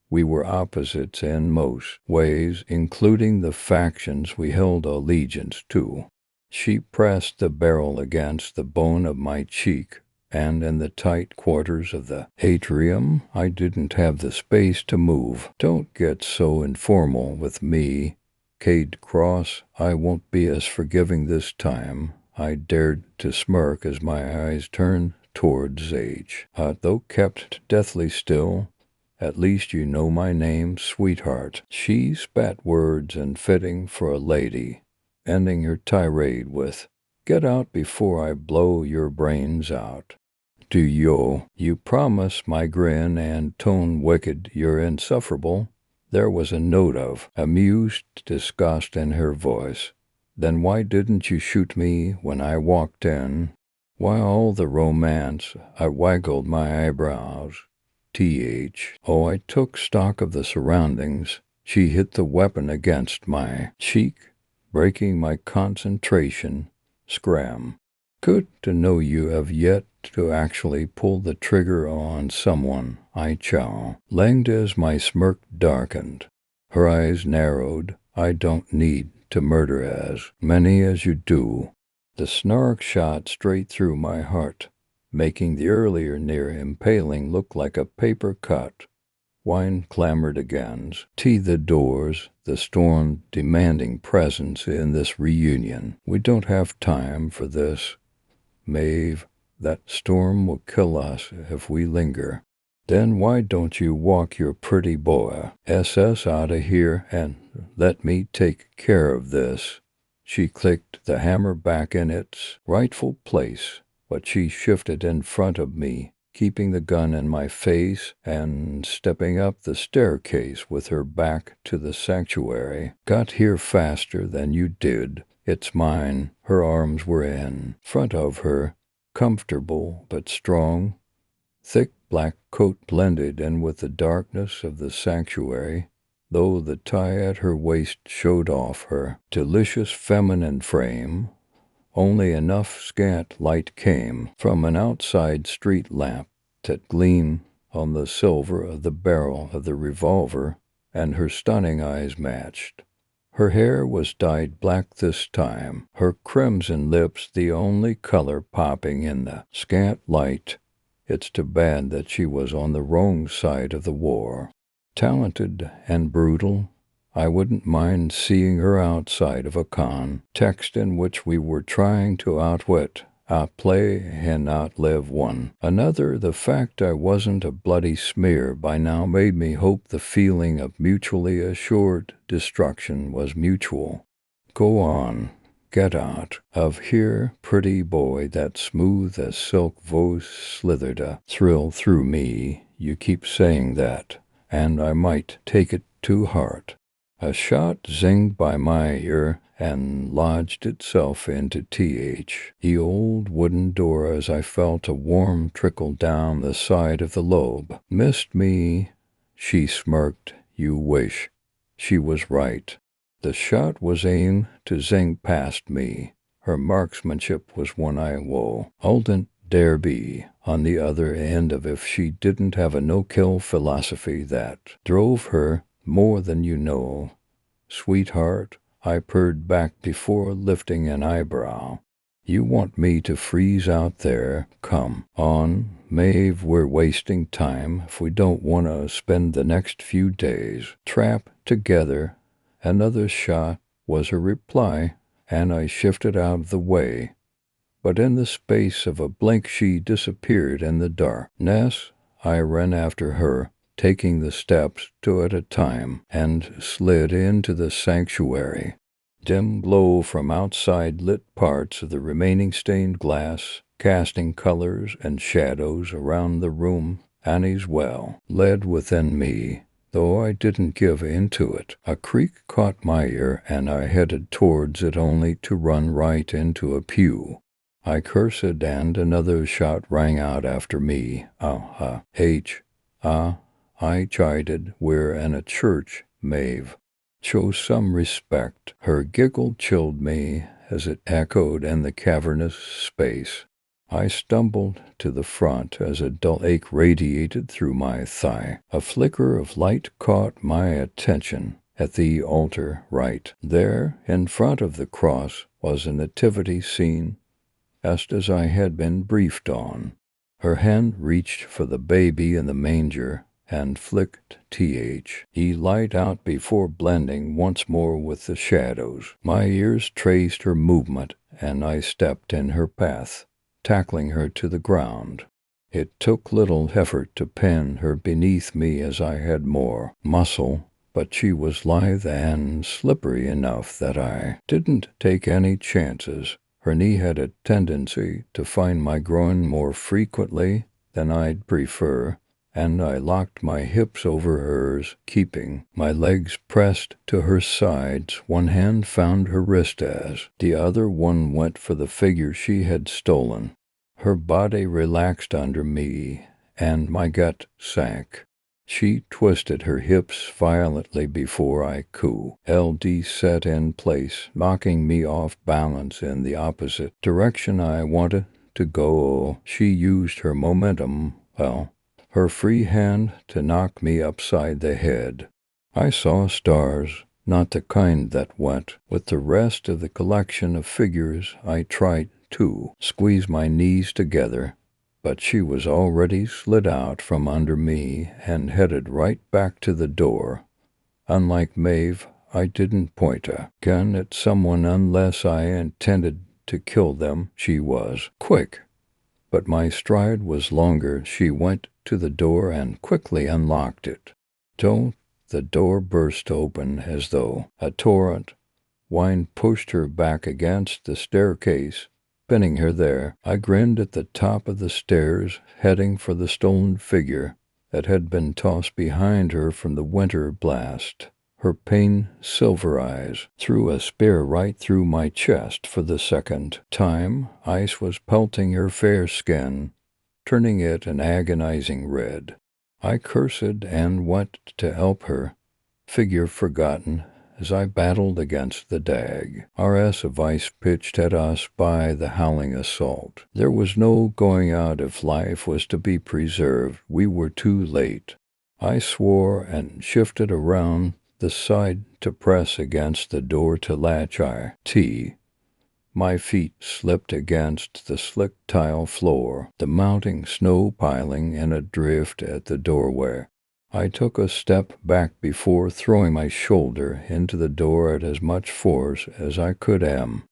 S1: We were opposites in most ways, including the factions we held allegiance to. She pressed the barrel against the bone of my cheek, and in the tight quarters of the atrium I didn't have the space to move. Don't get so informal with me, Cade Cross. I won't be as forgiving this time. I dared to smirk as my eyes turned towards H. Though kept deathly still, at least you know my name, sweetheart. She spat words unfitting for a lady, ending her tirade with, get out before I blow your brains out. Do you promise? My grin and tone wicked. You're insufferable. There was a note of amused disgust in her voice. Then why didn't you shoot me when I walked in? Why all the romance? I waggled my eyebrows. Oh, I took stock of the surroundings. She hit the weapon against my cheek, breaking my concentration. Scram. Good to know you have yet to actually pull the trigger on someone. I langed as my smirk darkened. Her eyes narrowed. I don't need to murder as many as you do. The snark shot straight through my heart, making the earlier near impaling look like a paper cut. Wine clamored against the doors, the storm demanding presence in this reunion. We don't have time for this, Maeve. That storm will kill us if we linger. Then why don't you walk your pretty boy SS out of here and let me take care of this? She clicked the hammer back in its rightful place, but she shifted in front of me, keeping the gun in my face and stepping up the staircase with her back to the sanctuary. Got here faster than you did. It's mine. Her arms were in front of her, comfortable but strong. Thick black coat blended in with the darkness of the sanctuary, though the tie at her waist showed off her delicious feminine frame. Only enough scant light came from an outside street lamp that gleamed on the silver of the barrel of the revolver, and her stunning eyes matched. Her hair was dyed black this time, her crimson lips the only color popping in the scant light. It's too bad that she was on the wrong side of the war. Talented and brutal, I wouldn't mind seeing her outside of a context in which we were trying to outwit, outplay, and outlive one another. The fact I wasn't a bloody smear by now made me hope the feeling of mutually assured destruction was mutual. Go on. Get out of here, pretty boy. That smooth as silk voice slithered a thrill through me. You keep saying that, and I might take it to heart. A shot zinged by my ear and lodged itself into the old wooden door as I felt a warm trickle down the side of the lobe. Missed me, she smirked. You wish. She was right. The shot was aimed to zing past me. Her marksmanship was one I wouldn't dare be on the other end of if she didn't have a no-kill philosophy that drove her more than you know. Sweetheart, I purred back before lifting an eyebrow. You want me to freeze out there? Come on, Maeve, we're wasting time if we don't want to spend the next few days trapped together. Another shot was her reply, and I shifted out of the way. But in the space of a blink she disappeared in the darkness. I ran after her, taking the steps two at a time, and slid into the sanctuary. Dim glow from outside lit parts of the remaining stained glass, casting colors and shadows around the room. Annie's well led within me, though I didn't give in to it. A creak caught my ear, and I headed towards it only to run right into a pew. I cursed, and another shot rang out after me. I chided. We're in a church, Maeve. Show some respect. Her giggle chilled me as it echoed in the cavernous space. I stumbled to the front as a dull ache radiated through my thigh. A flicker of light caught my attention. At the altar right there, in front of the cross, was a nativity scene, just as I had been briefed on. Her hand reached for the baby in the manger and flicked light out before blending once more with the shadows. My ears traced her movement, and I stepped in her path, tackling her to the ground. It took little effort to pin her beneath me as I had more muscle, but she was lithe and slippery enough that I didn't take any chances. Her knee had a tendency to find my groin more frequently than I'd prefer, and I locked my hips over hers, keeping my legs pressed to her sides. One hand found her wrist as the other one went for the figure she had stolen. Her body relaxed under me, and my gut sank. She twisted her hips violently before I set in place, knocking me off balance in the opposite direction I wanted to go. She used her momentum, her free hand, to knock me upside the head. I saw stars, not the kind that went with the rest of the collection of figures. I tried to squeeze my knees together, but she was already slid out from under me and headed right back to the door. Unlike Maeve, I didn't point a gun at someone unless I intended to kill them. She was quick, but my stride was longer. She went to the door and quickly unlocked it. The door burst open as though a torrent wine pushed her back against the staircase, pinning her there. I grinned at the top of the stairs, heading for the stolen figure that had been tossed behind her from the winter blast. Her pain silver eyes threw a spear right through my chest. For the second time, ice was pelting her fair skin, turning it an agonizing red. I cursed and went to help her, figure forgotten, as I battled against the RS of ice pitched at us by the howling assault. There was no going out if life was to be preserved. We were too late. I swore and shifted around the side to press against the door to latch My feet slipped against the slick tile floor, the mounting snow piling in a drift at the doorway. I took a step back before throwing my shoulder into the door at as much force as I could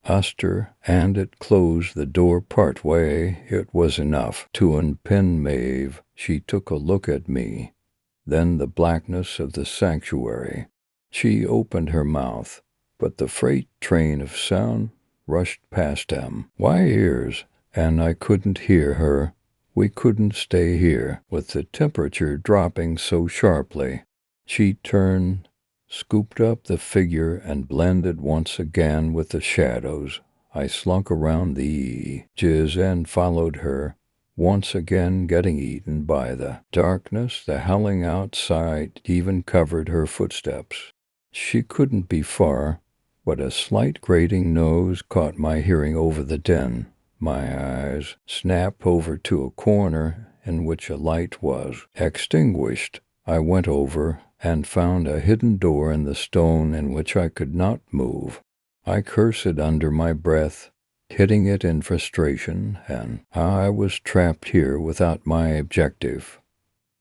S1: muster, and it closed the door part way. It was enough to unpin Maeve. She took a look at me, then the blackness of the sanctuary. She opened her mouth, but the freight train of sound rushed past them. My ears, and I couldn't hear her. We couldn't stay here, with the temperature dropping so sharply. She turned, scooped up the figure, and blended once again with the shadows. I slunk around the edges and followed her, once again getting eaten by the darkness. The howling outside even covered her footsteps. She couldn't be far, but a slight grating nose caught my hearing over the din. My eyes snapped over to a corner in which a light was extinguished. I went over and found a hidden door in the stone in which I could not move. I cursed under my breath, hitting it in frustration, and I was trapped here without my objective.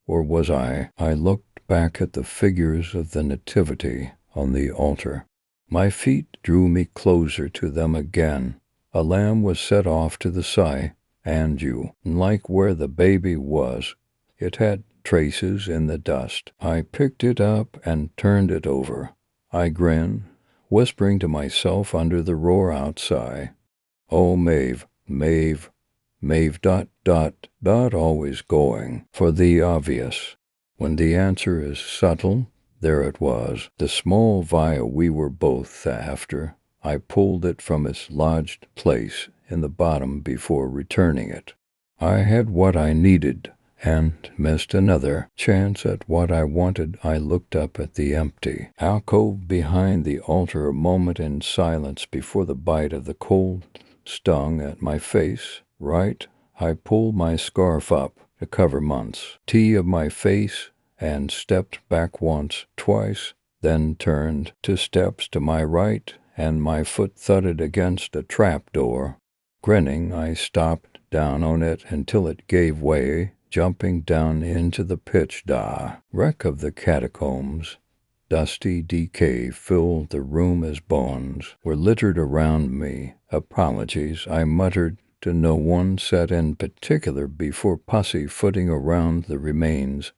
S1: Or was I? I looked back at the figures of the Nativity on the altar. My feet drew me closer to them again. A lamb was set off to the side, and like where the baby was, it had traces in the dust. I picked it up and turned it over. I grinned, whispering to myself under the roar outside. Oh, Maeve, Maeve, Maeve, ... always going for the obvious. When the answer is subtle, there it was, the small vial we were both after. I pulled it from its lodged place in the bottom before returning it. I had what I needed, and missed another chance at what I wanted. I looked up at the empty alcove behind the altar a moment in silence before the bite of the cold stung at my face. Right, I pulled my scarf up to cover months of my face and stepped back once, twice, then turned 2 steps to my right, and my foot thudded against a trap-door. Grinning, I stopped down on it until it gave way, jumping down into the pitch wreck of the catacombs. Dusty decay filled the room as bones were littered around me. Apologies, I muttered to no one set in particular before pussyfooting around the remains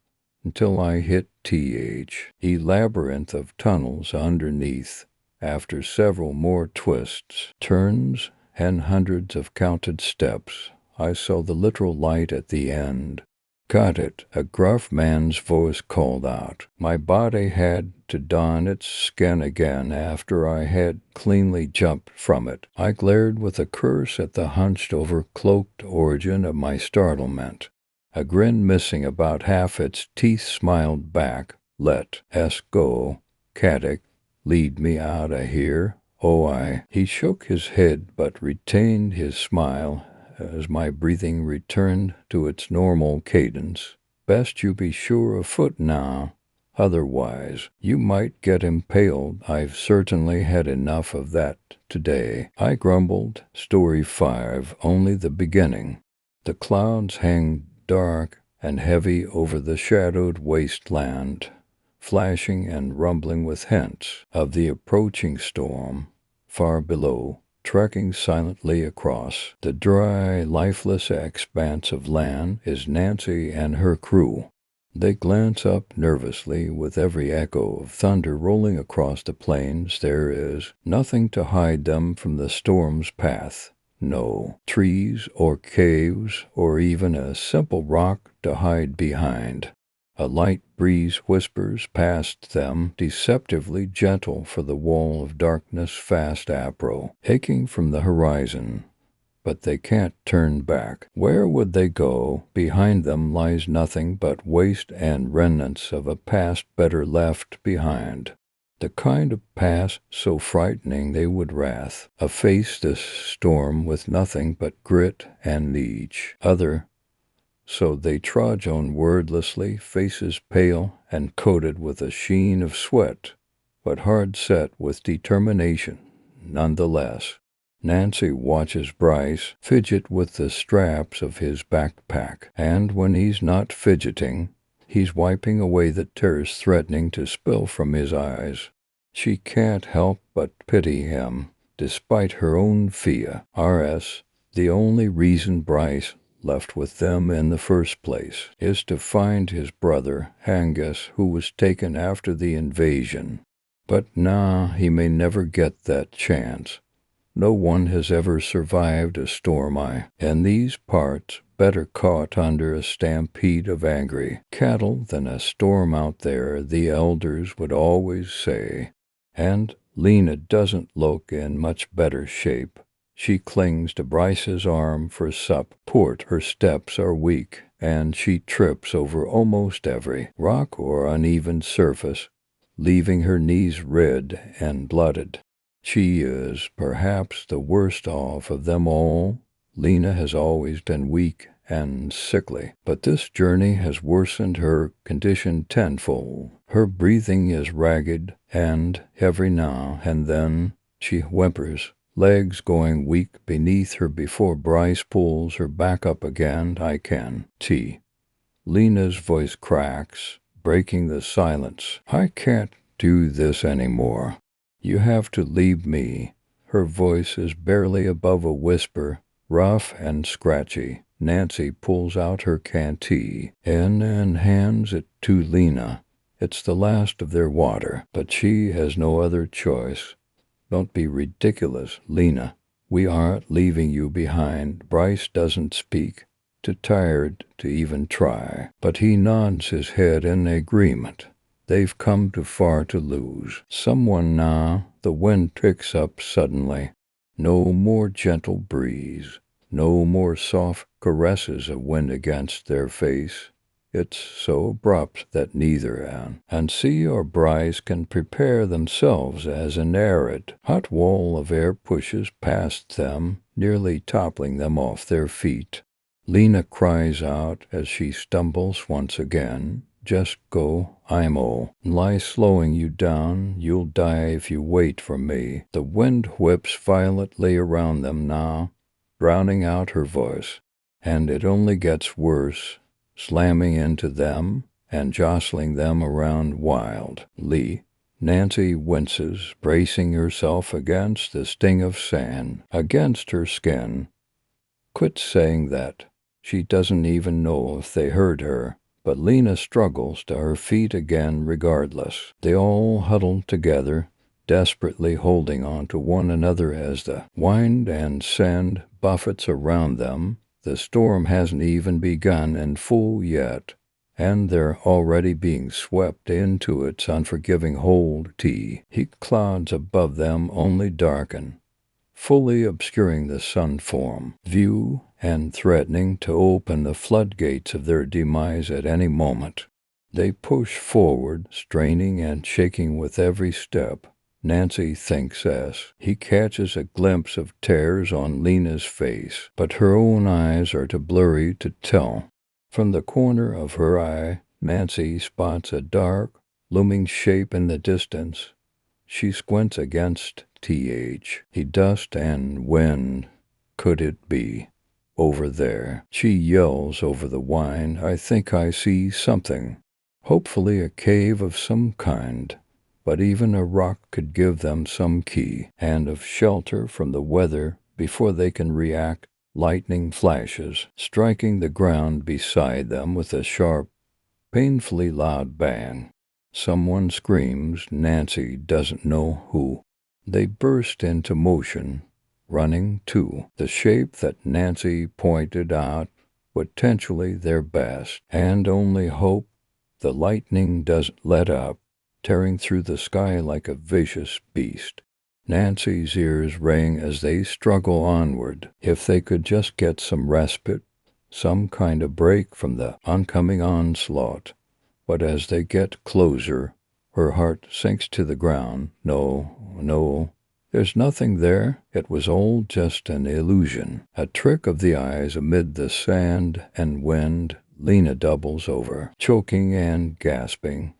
S1: until I hit a labyrinth of tunnels underneath. After several more twists, turns, and hundreds of counted steps, I saw the literal light at the end. Got it, a gruff man's voice called out. My body had to don its skin again after I had cleanly jumped from it. I glared with a curse at the hunched-over cloaked origin of my startlement. A grin missing about half its teeth smiled back. Let us go, Caddick. Lead me out of here. Oh, He shook his head but retained his smile as my breathing returned to its normal cadence. Best you be sure of foot now. Otherwise, you might get impaled. I've certainly had enough of that today. I grumbled. Story 5, only the beginning. The clouds hang dark and heavy over the shadowed wasteland, flashing and rumbling with hints of the approaching storm. Far below, trekking silently across the dry, lifeless expanse of land, is Nancy and her crew. They glance up nervously with every echo of thunder rolling across the plains. There is nothing to hide them from the storm's path. No trees or caves or even a simple rock to hide behind. A light breeze whispers past them, deceptively gentle for the wall of darkness fast aching from the horizon. But they can't turn back. Where would they go? Behind them lies nothing but waste and remnants of a past better left behind. The kind of past so frightening they would face this storm with nothing but grit and each other. So they trudge on wordlessly, faces pale and coated with a sheen of sweat, but hard set with determination nonetheless. Nancy watches Bryce fidget with the straps of his backpack, and when he's not fidgeting, He's wiping away the tears threatening to spill from his eyes. She can't help but pity him, despite her own fear. R.S. The only reason Bryce left with them in the first place is to find his brother, Angus, who was taken after the invasion. But now he may never get that chance. No one has ever survived a storm in these parts better caught under a stampede of angry cattle than a storm out there, the elders would always say. And Lena doesn't look in much better shape. She clings to Bryce's arm for support. Her steps are weak, and she trips over almost every rock or uneven surface, leaving her knees red and blooded. She is perhaps the worst off of them all. Lena has always been weak and sickly, but this journey has worsened her condition tenfold. Her breathing is ragged, and every now and then she whimpers, legs going weak beneath her before Bryce pulls her back up again. I can see. Lena's voice cracks, breaking the silence. I can't do this anymore. You have to leave me. Her voice is barely above a whisper, rough and scratchy. Nancy pulls out her canteen and hands it to Lena. It's the last of their water, but she has no other choice. Don't be ridiculous, Lena. We aren't leaving you behind. Bryce doesn't speak, too tired to even try, but he nods his head in agreement. They've come too far to lose someone now. The wind picks up suddenly. No more gentle breeze. No more soft caresses of wind against their face. It's so abrupt that neither Anne and C or Bryce can prepare themselves as an arid, hot wall of air pushes past them, nearly toppling them off their feet. Lena cries out as she stumbles once again. Just go, I'm lie slowing you down. You'll die if you wait for me. The wind whips violently around them now, drowning out her voice, and it only gets worse, slamming into them and jostling them around wildly. Nancy winces, bracing herself against the sting of sand against her skin. Quit saying that. She doesn't even know if they heard her. But Lena struggles to her feet again regardless. They all huddle together, desperately holding on to one another as the wind and sand buffets around them. The storm hasn't even begun in full yet, and they're already being swept into its unforgiving hold. Heat clouds above them only darken, fully obscuring the sun-form view and threatening to open the floodgates of their demise at any moment. They push forward, straining and shaking with every step. Nancy thinks as he catches a glimpse of tears on Lena's face, but her own eyes are too blurry to tell. From the corner of her eye, Nancy spots a dark, looming shape in the distance. She squints against he dust and wind. Could it be? Over there. She yells over the whine. I think I see something. Hopefully a cave of some kind. But even a rock could give them some key and of shelter from the weather before they can react. Lightning flashes, striking the ground beside them with a sharp, painfully loud bang. Someone screams. Nancy doesn't know who. They burst into motion, running to the shape that Nancy pointed out, potentially their best, and only hope the lightning doesn't let up, tearing through the sky like a vicious beast. Nancy's ears ring as they struggle onward. If they could just get some respite, some kind of break from the oncoming onslaught. But as they get closer, her heart sinks to the ground. No, there's nothing there. It was all just an illusion, a trick of the eyes amid the sand and wind. Lena doubles over, choking and gasping.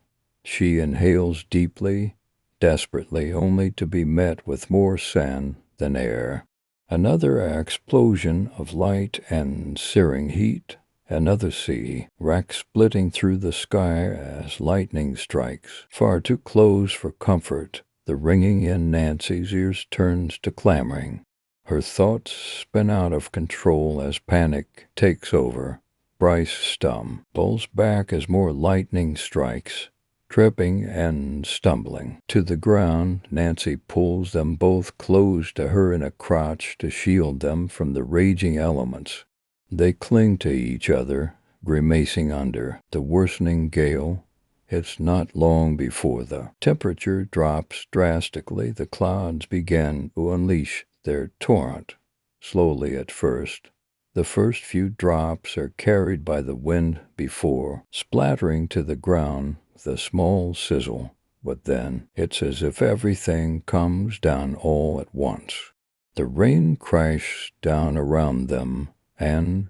S1: She inhales deeply, desperately, only to be met with more sand than air. Another explosion of light and searing heat. Another sea, wreck splitting through the sky as lightning strikes. Far too close for comfort, the ringing in Nancy's ears turns to clamoring. Her thoughts spin out of control as panic takes over. Bryce Stum pulls back as more lightning strikes, tripping and stumbling. To the ground, Nancy pulls them both close to her in a crotch to shield them from the raging elements. They cling to each other, grimacing under the worsening gale. It's not long before the temperature drops drastically. The clouds begin to unleash their torrent, slowly at first. The first few drops are carried by the wind before splattering to the ground with a small sizzle, but then it's as if everything comes down all at once. The rain crashes down around them, and,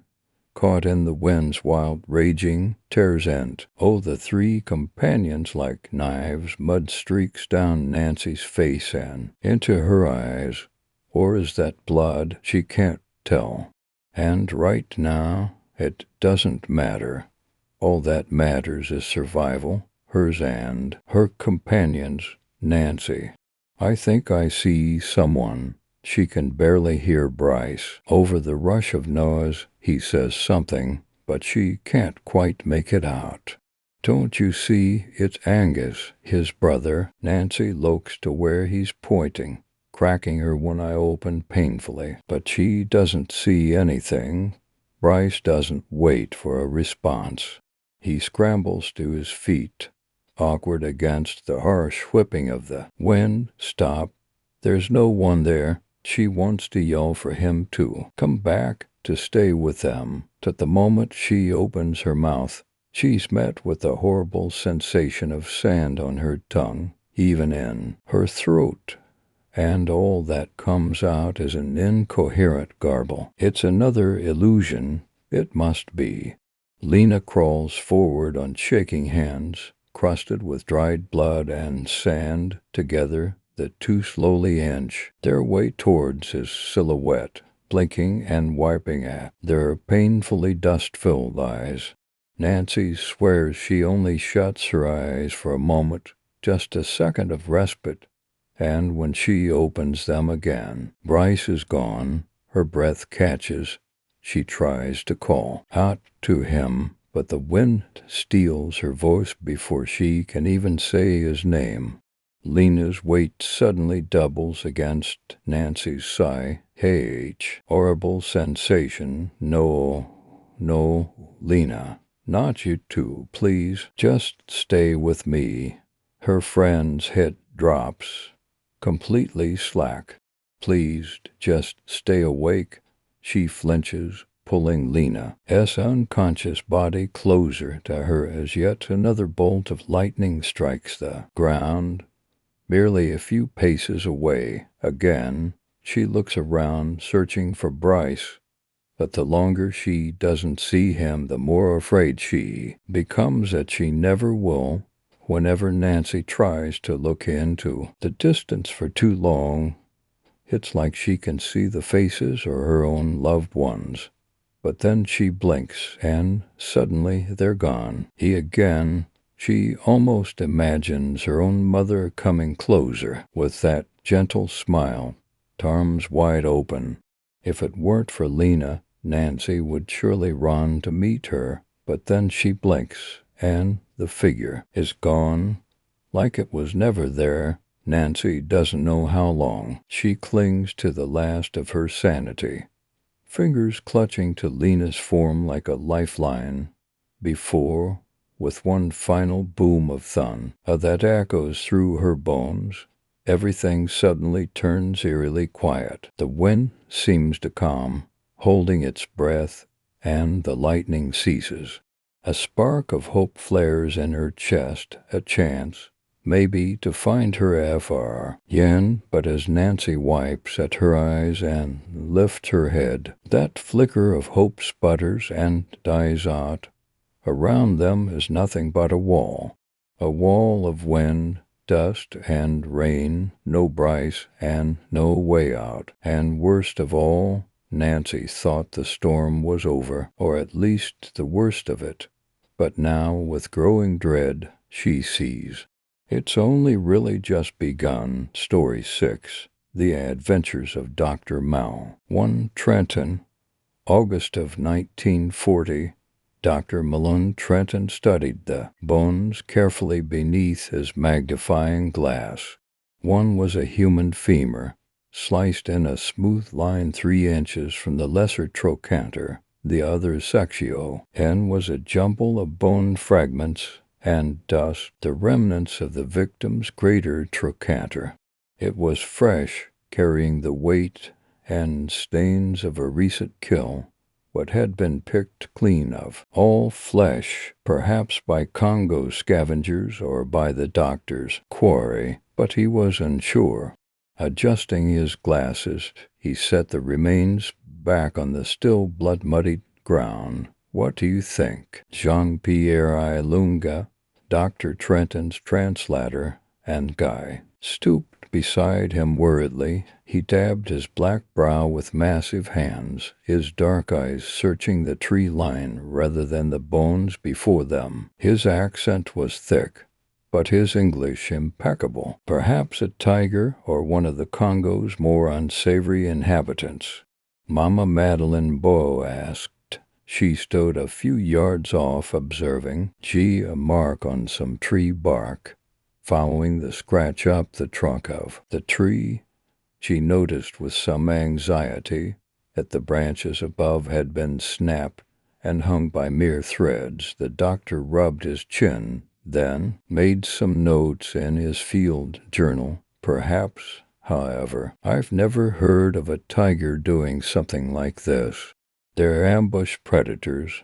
S1: caught in the wind's wild raging, tears end. Oh, the three companions like knives, mud streaks down Nancy's face and into her eyes. Or is that blood? She can't tell. And right now, it doesn't matter. All that matters is survival, hers and her companion's, Nancy. I think I see someone. She can barely hear Bryce. Over the rush of noise, he says something, but she can't quite make it out. Don't you see, it's Angus, his brother. Nancy looks to where he's pointing, cracking her one eye open painfully, but she doesn't see anything. Bryce doesn't wait for a response. He scrambles to his feet, awkward against the harsh whipping of the wind. Stop. There's no one there. She wants to yell for him to come back, to stay with them. But the moment she opens her mouth, she's met with a horrible sensation of sand on her tongue, even in her throat, and all that comes out is an incoherent garble. It's another illusion, it must be. Lena crawls forward on shaking hands, crusted with dried blood and sand. Together, the two slowly inch their way towards his silhouette, blinking and wiping at their painfully dust-filled eyes. Nancy swears she only shuts her eyes for a moment, just a second of respite, and when she opens them again, Bryce is gone. Her breath catches. She tries to call out to him, but the wind steals her voice before she can even say his name. Lena's weight suddenly doubles against Nancy's sigh. H. Horrible sensation. No, Lena. Not you too, please. Just stay with me. Her friend's head drops, completely slack. Please, just stay awake. She flinches, pulling Lena's unconscious body closer to her as yet another bolt of lightning strikes the ground. Merely a few paces away, again, she looks around, searching for Bryce. But the longer she doesn't see him, the more afraid she becomes that she never will. Whenever Nancy tries to look into the distance for too long, it's like she can see the faces or her own loved ones. But then she blinks, and suddenly they're gone. She almost imagines her own mother coming closer, with that gentle smile, arms wide open. If it weren't for Lena, Nancy would surely run to meet her, but then she blinks, and the figure is gone, like it was never there. Nancy doesn't know how long. She clings to the last of her sanity, fingers clutching to Lena's form like a lifeline, before, with one final boom of thunder that echoes through her bones, everything suddenly turns eerily quiet. The wind seems to calm, holding its breath, and the lightning ceases. A spark of hope flares in her chest, a chance, maybe, to find her Fr. Yen, but as Nancy wipes at her eyes and lifts her head, that flicker of hope sputters and dies out. Around them is nothing but a wall of wind, dust, and rain, no Bryce, and no way out. And worst of all, Nancy thought the storm was over, or at least the worst of it. But now, with growing dread, she sees. It's only really just begun. Story 6. The Adventures of Dr. Mao. 1 Trenton, August of 1940. Dr. Malone Trenton studied the bones carefully beneath his magnifying glass. One was a human femur, sliced in a smooth line 3 inches from the lesser trochanter. The other sexio, and was a jumble of bone fragments and dust, the remnants of the victim's greater trochanter. It was fresh, carrying the weight and stains of a recent kill, what had been picked clean of. All flesh, perhaps by Congo scavengers or by the doctor's quarry, but he was unsure. Adjusting his glasses, he set the remains back on the still blood-muddied ground. What do you think? Jean-Pierre Ilunga, Dr. Trenton's translator, and guy, stooped beside him worriedly. He dabbed his black brow with massive hands, his dark eyes searching the tree line rather than the bones before them. His accent was thick, but his English impeccable. Perhaps a tiger or one of the Congo's more unsavory inhabitants. Mama Madeline Beau asked. She stood a few yards off, observing. Gee, a mark on some tree bark, following the scratch up the trunk of the tree. She noticed with some anxiety that the branches above had been snapped and hung by mere threads. The doctor rubbed his chin, then made some notes in his field journal. Perhaps, however, I've never heard of a tiger doing something like this. They're ambush predators,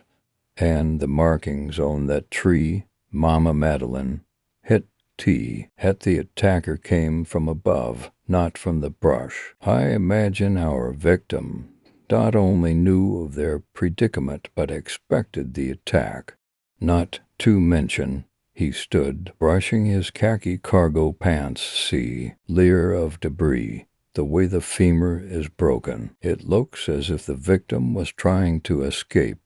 S1: and the markings on that tree, Mama Madeline, hit the attacker came from above, not from the brush. I imagine our victim not only knew of their predicament but expected the attack. Not to mention, he stood, brushing his khaki cargo pants, layer of debris. The way the femur is broken, it looks as if the victim was trying to escape,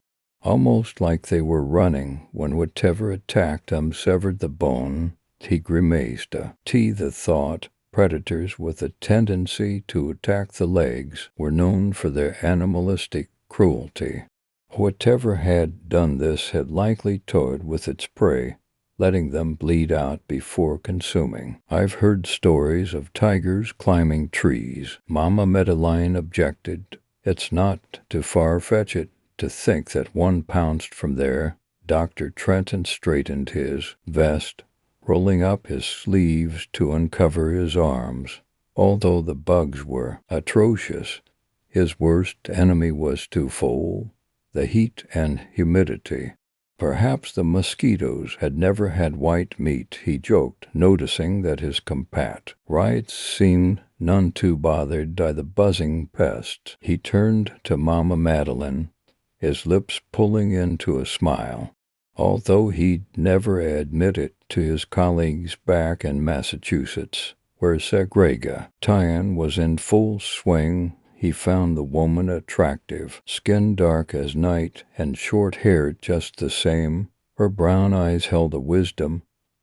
S1: almost like they were running when whatever attacked them severed the bone. He grimaced. The thought, predators with a tendency to attack the legs were known for their animalistic cruelty. Whatever had done this had likely toyed with its prey, letting them bleed out before consuming. I've heard stories of tigers climbing trees. Mama Madeline objected. It's not too far-fetched to think that one pounced from there. Dr. Trenton straightened his vest, rolling up his sleeves to uncover his arms. Although the bugs were atrocious, his worst enemy was twofold: the heat and humidity. Perhaps the mosquitoes had never had white meat, he joked, noticing that his compatriots seemed none too bothered by the buzzing pests. He turned to Mama Madeline, his lips pulling into a smile. Although he'd never admit it to his colleagues back in Massachusetts, where segregation was in full swing, he found the woman attractive, skin dark as night and short-haired just the same. Her brown eyes held a wisdom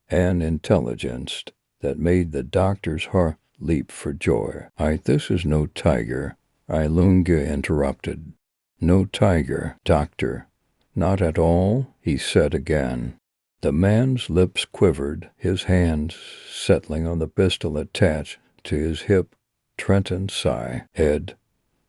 S1: and intelligence that made the doctor's heart leap for joy. This is no tiger," Ilunga interrupted. "No tiger, doctor." "Not at all?" he said again. The man's lips quivered, his hands settling on the pistol attached to his hip. Trenton sighed.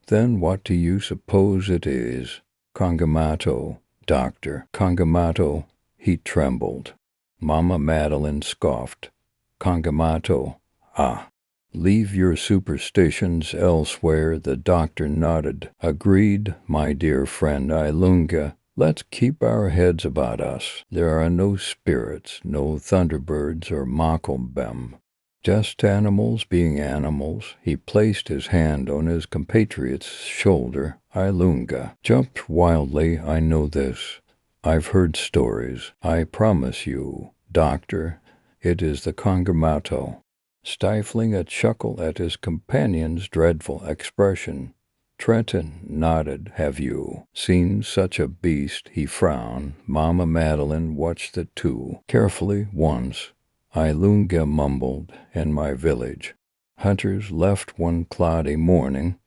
S1: "Then what do you suppose it is?" "Congamato, doctor." "Congamato." He trembled. Mama Madeline scoffed. "Congamato, ah. Leave your superstitions elsewhere." The doctor nodded. "Agreed, my dear friend Ilunga. Let's keep our heads about us. There are no spirits, no thunderbirds or makombem. Just animals being animals." He placed his hand on his compatriot's shoulder. Ilunga jumped wildly. "I know this. I've heard stories. I promise you, doctor, it is the Congamato." Stifling a chuckle at his companion's dreadful expression, Trenton nodded. Have you seen such a beast? He frowned. Mama Madeline watched the two carefully once. Ilunga mumbled, in my village. Hunters left one cloudy morning,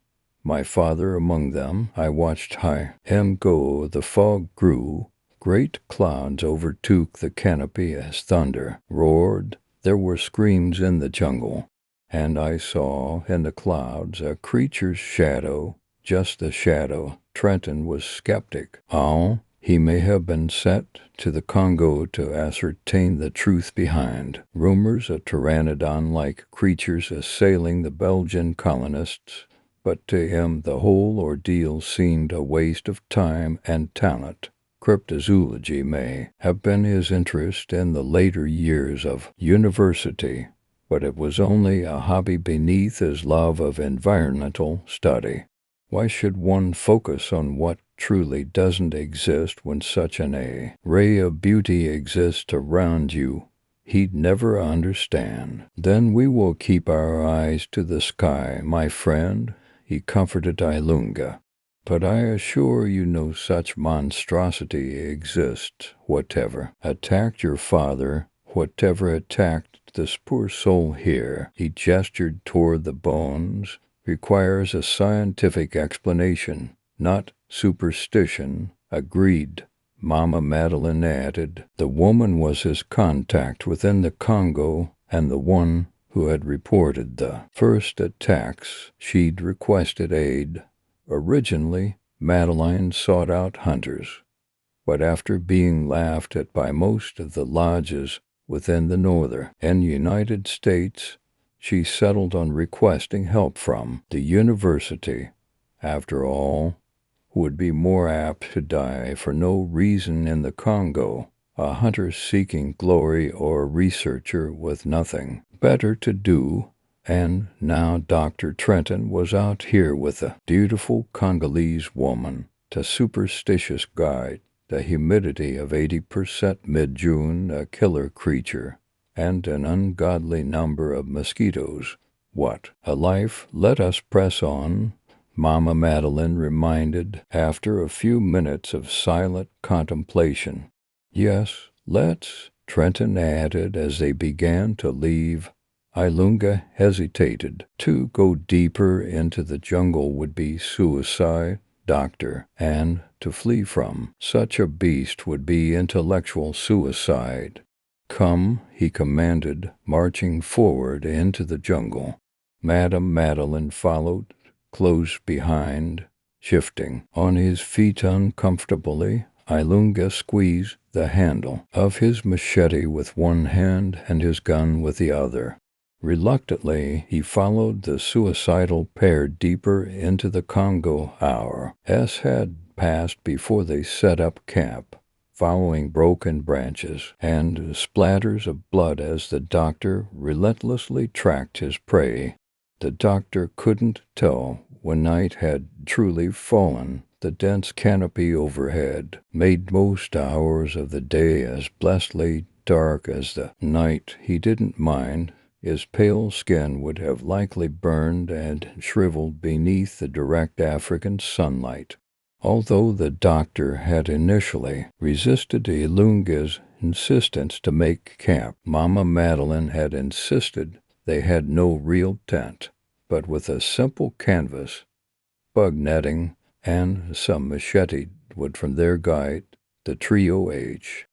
S1: my father among them. I watched him go. The fog grew. Great clouds overtook the canopy as thunder roared. There were screams in the jungle, and I saw in the clouds a creature's shadow, just a shadow. Trenton was skeptic. Oh, he may have been sent to the Congo to ascertain the truth behind rumors of pteranodon-like creatures assailing the Belgian colonists. But to him the whole ordeal seemed a waste of time and talent. Cryptozoology may have been his interest in the later years of university, but it was only a hobby beneath his love of environmental study. Why should one focus on what truly doesn't exist when such an ray of beauty exists around you? He'd never understand. Then we will keep our eyes to the sky, my friend, he comforted Ilunga. But I assure you no such monstrosity exists. Whatever attacked your father, whatever attacked this poor soul here, he gestured toward the bones, requires a scientific explanation, not superstition. Agreed. Mama Madeline added. The woman was his contact within the Congo and the one who had reported the first attacks. She'd requested aid. Originally, Madeline sought out hunters, but after being laughed at by most of the lodges within the northern and United States, she settled on requesting help from the university. After all, who would be more apt to die for no reason in the Congo, a hunter seeking glory or a researcher with nothing better to do? And now Dr. Trenton was out here with a beautiful Congolese woman, the superstitious guide, the humidity of 80% mid-June, a killer creature, and an ungodly number of mosquitoes. What a life! Let us press on, Mama Madeline reminded after a few minutes of silent contemplation. Yes, let's, Trenton added as they began to leave. Ilunga hesitated. To go deeper into the jungle would be suicide, doctor, and to flee from such a beast would be intellectual suicide. Come, he commanded, marching forward into the jungle. Madame Madeline followed, close behind, shifting on his feet uncomfortably. Ilunga squeezed the handle of his machete with one hand and his gun with the other. Reluctantly, he followed the suicidal pair deeper into the Congo. Hours had passed before they set up camp, following broken branches and splatters of blood as the doctor relentlessly tracked his prey. The doctor couldn't tell when night had truly fallen. The dense canopy overhead made most hours of the day as blessedly dark as the night. He didn't mind. His pale skin would have likely burned and shriveled beneath the direct African sunlight. Although the doctor had initially resisted Ilunga's insistence to make camp, Mama Madeline had insisted they had no real tent, but with a simple canvas, bug netting, and some machete wood from their guide, the trio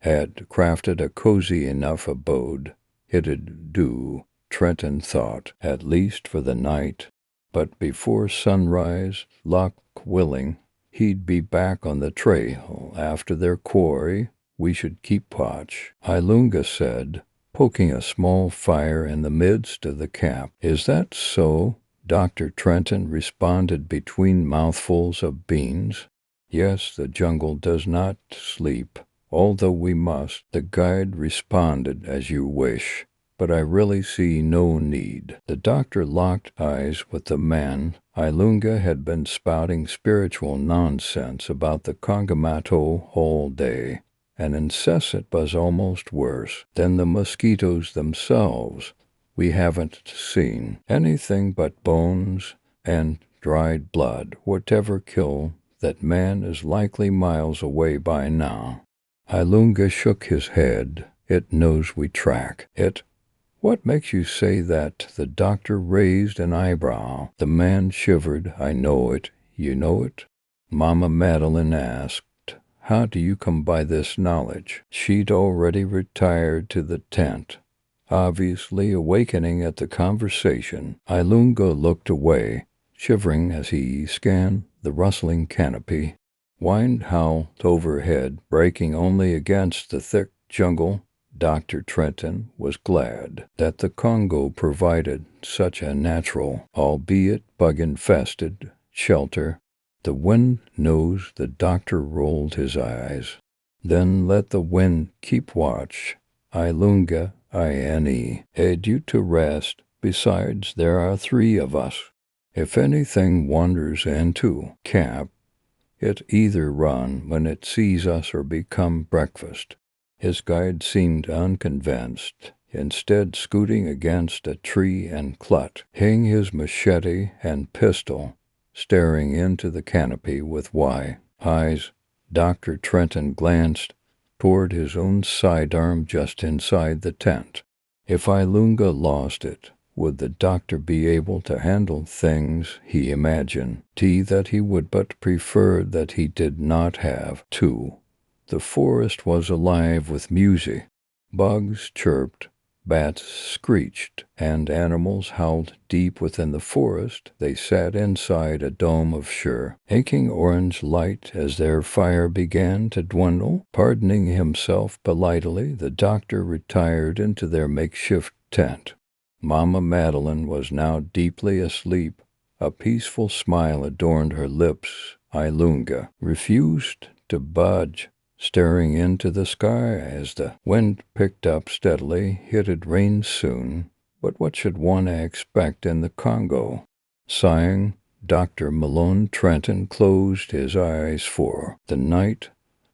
S1: had crafted a cozy enough abode. It'd do, Trenton thought, at least for the night. But before sunrise, luck willing, he'd be back on the trail after their quarry. We should keep watch, Ilunga said, poking a small fire in the midst of the camp. Is that so? Dr. Trenton responded between mouthfuls of beans. Yes, the jungle does not sleep, although we must. The guide responded, as you wish, but I really see no need. The doctor locked eyes with the man. Ilunga had been spouting spiritual nonsense about the Kongamato all day. An incessant buzz almost worse than the mosquitoes themselves. We haven't seen anything but bones and dried blood, whatever kill that man is likely miles away by now. Ilunga shook his head. It knows we track. It. What makes you say that? The doctor raised an eyebrow. The man shivered. I know it. You know it? Mama Madeline asked, how do you come by this knowledge? She'd already retired to the tent. Obviously awakening at the conversation, Ilunga looked away, shivering as he scanned the rustling canopy. Wind howled overhead, breaking only against the thick jungle. Dr. Trenton was glad that the Congo provided such a natural, albeit bug-infested, shelter. The wind knows. The doctor rolled his eyes. Then let the wind keep watch. Ilunga, I-N-E, aid you to rest. Besides, there are 3 of us. If anything wanders into camp, it either run when it sees us or become breakfast. His guide seemed unconvinced, instead scooting against a tree and clutching his machete and pistol, staring into the canopy with wide eyes. Dr. Trenton glanced toward his own sidearm just inside the tent. If Ilunga lost it, would the doctor be able to handle things? He imagined that he would, but preferred that he did not have to. The forest was alive with music. Bugs chirped, bats screeched, and animals howled deep within the forest. They sat inside a dome of sure, aching orange light as their fire began to dwindle. Pardoning himself politely, the doctor retired into their makeshift tent. Mama Madeline was now deeply asleep. A peaceful smile adorned her lips. Ilunga refused to budge, staring into the sky as the wind picked up steadily. It'd rain soon, but what should one expect in the Congo? Sighing, Dr. Malone Trenton closed his eyes for the night,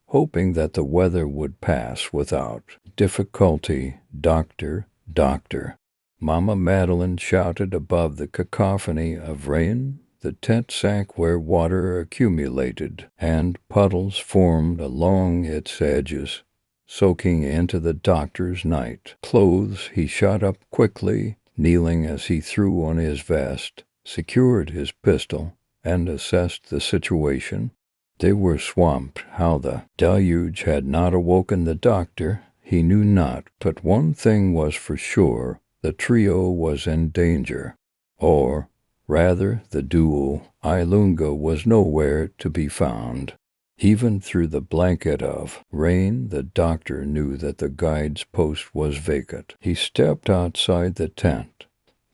S1: hoping that the weather would pass without difficulty. Doctor, doctor. Mama Madeline shouted above the cacophony of rain. The tent sank where water accumulated, and puddles formed along its edges, soaking into the doctor's night clothes. He shot up quickly, kneeling as he threw on his vest, secured his pistol, and assessed the situation. They were swamped. How the deluge had not awoken the doctor, he knew not, but one thing was for sure. The trio was in danger, or rather the duo. Ilunga was nowhere to be found. Even through the blanket of rain, the doctor knew that the guide's post was vacant. He stepped outside the tent,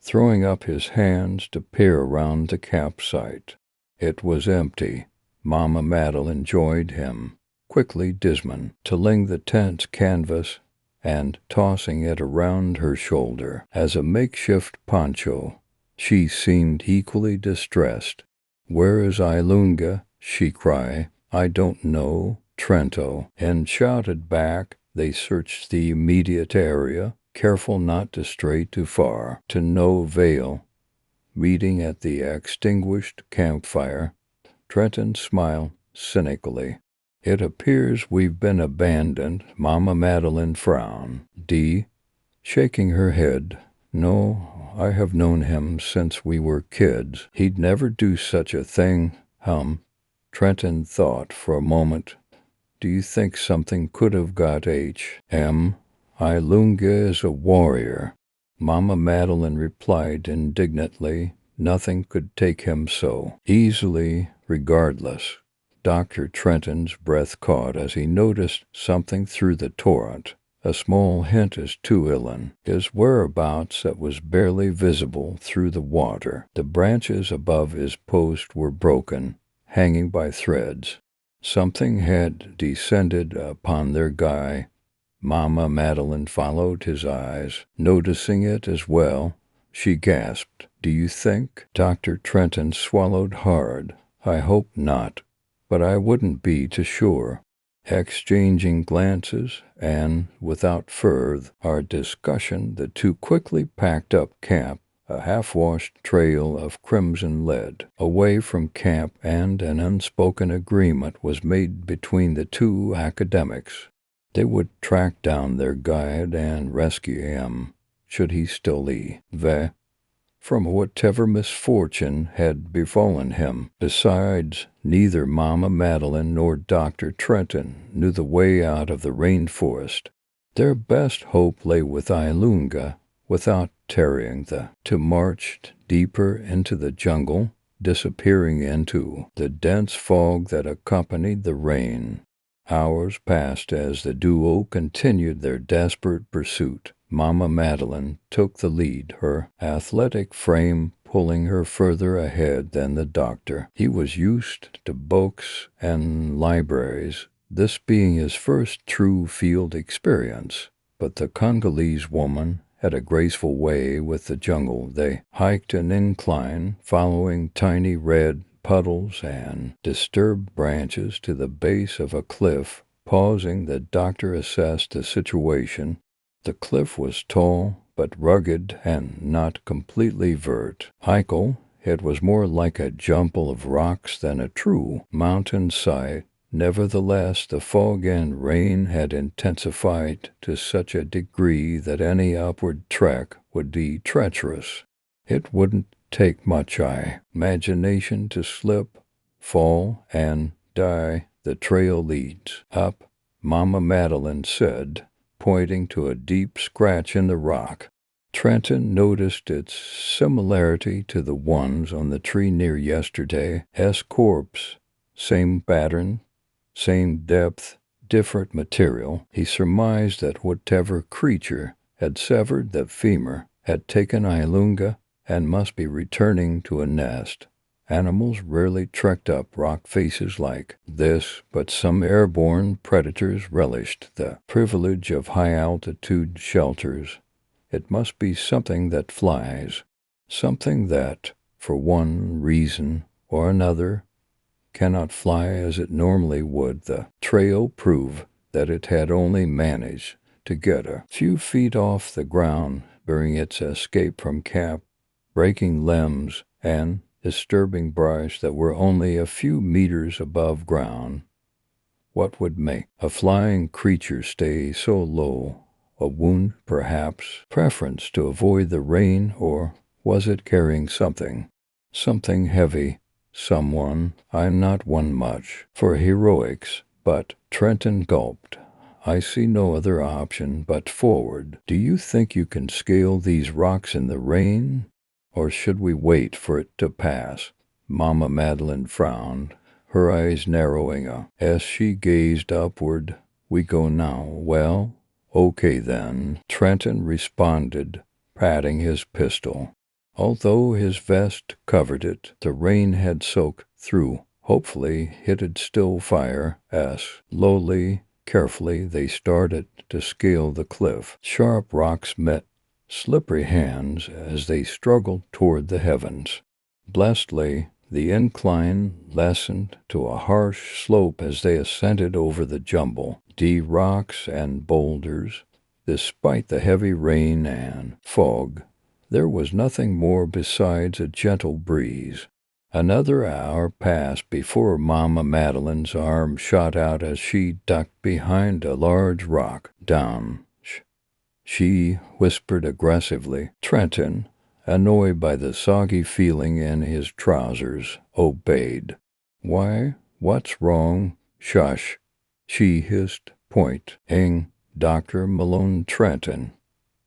S1: throwing up his hands to peer around the campsite. It was empty. Mama Madeline joined him, quickly dismon, tilling the tent's canvas and tossing it around her shoulder as a makeshift poncho. She seemed equally distressed. Where is Ilunga? She cried. I don't know, Trento, and shouted back. They searched the immediate area, careful not to stray too far. To no avail. Reading at the extinguished campfire, Trenton smiled cynically. It appears we've been abandoned. Mama Madeline frowned. Shaking her head. No, I have known him since we were kids. He'd never do such a thing. Trenton thought for a moment. Do you think something could have got H.M.? Ilunga is a warrior. Mama Madeline replied indignantly. Nothing could take him so easily, regardless. Dr. Trenton's breath caught as he noticed something through the torrent, a small hint as to his whereabouts that was barely visible through the water. The branches above his post were broken, hanging by threads. Something had descended upon their guy. Mama Madeline followed his eyes, noticing it as well. She gasped. Do you think? Dr. Trenton swallowed hard. I hope not. But I wouldn't be too sure. Exchanging glances, and without further discussion, the two quickly packed up camp. a half-washed trail of crimson led away from camp, and an unspoken agreement was made between the two academics. They would track down their guide and rescue him, should he still live, from whatever misfortune had befallen him. Besides, neither Mama Madeline nor Dr. Trenton knew the way out of the rainforest. Their best hope lay with Ilunga, without tarrying the two marched deeper into the jungle, disappearing into the dense fog that accompanied the rain. Hours passed as the duo continued their desperate pursuit. Mama Madeline took the lead, her athletic frame pulling her further ahead than the doctor. He was used to books and libraries, this being his first true field experience, but the Congolese woman had a graceful way with the jungle. They hiked an incline, following tiny red puddles and disturbed branches to the base of a cliff. Pausing, the doctor assessed the situation. The cliff was tall, but rugged and not completely vertical. It was more like a jumble of rocks than a true mountainside. Nevertheless, the fog and rain had intensified to such a degree that any upward trek would be treacherous. It wouldn't take much imagination to slip, fall, and die. The trail leads up, Mama Madeline said, pointing to a deep scratch in the rock. Trenton noticed its similarity to the ones on the tree near yesterday's corpse. Same pattern, same depth, different material. He surmised that whatever creature had severed the femur had taken Ilunga and must be returning to a nest. Animals rarely trekked up rock faces like this, but some airborne predators relished the privilege of high-altitude shelters. It must be something that flies, something that, for one reason or another, cannot fly as it normally would. The trail proved that it had only managed to get a few feet off the ground during its escape from camp, breaking limbs and disturbing brush that were only a few meters above ground. What would make a flying creature stay so low? A wound, perhaps, preference to avoid the rain, or was it carrying something heavy, someone? I'm not one much for heroics, but Trenton gulped. I see no other option but forward. Do you think you can scale these rocks in the rain? Or should we wait for it to pass? Mama Madeline frowned, her eyes narrowing as she gazed upward. We go now. Well, okay then, Trenton responded, patting his pistol. Although his vest covered it, the rain had soaked through. Hopefully it'd still fire. As slowly, carefully, they started to scale the cliff. Sharp rocks met slippery hands as they struggled toward the heavens. Blessedly, the incline lessened to a harsh slope as they ascended over the jumble, rocks and boulders. Despite the heavy rain and fog, there was nothing more besides a gentle breeze. Another hour passed before Mama Madeline's arm shot out as she ducked behind a large rock. Down, she whispered aggressively. Trenton, annoyed by the soggy feeling in his trousers, obeyed. Why, what's wrong? Shush, she hissed, pointing. Dr. Malone Trenton,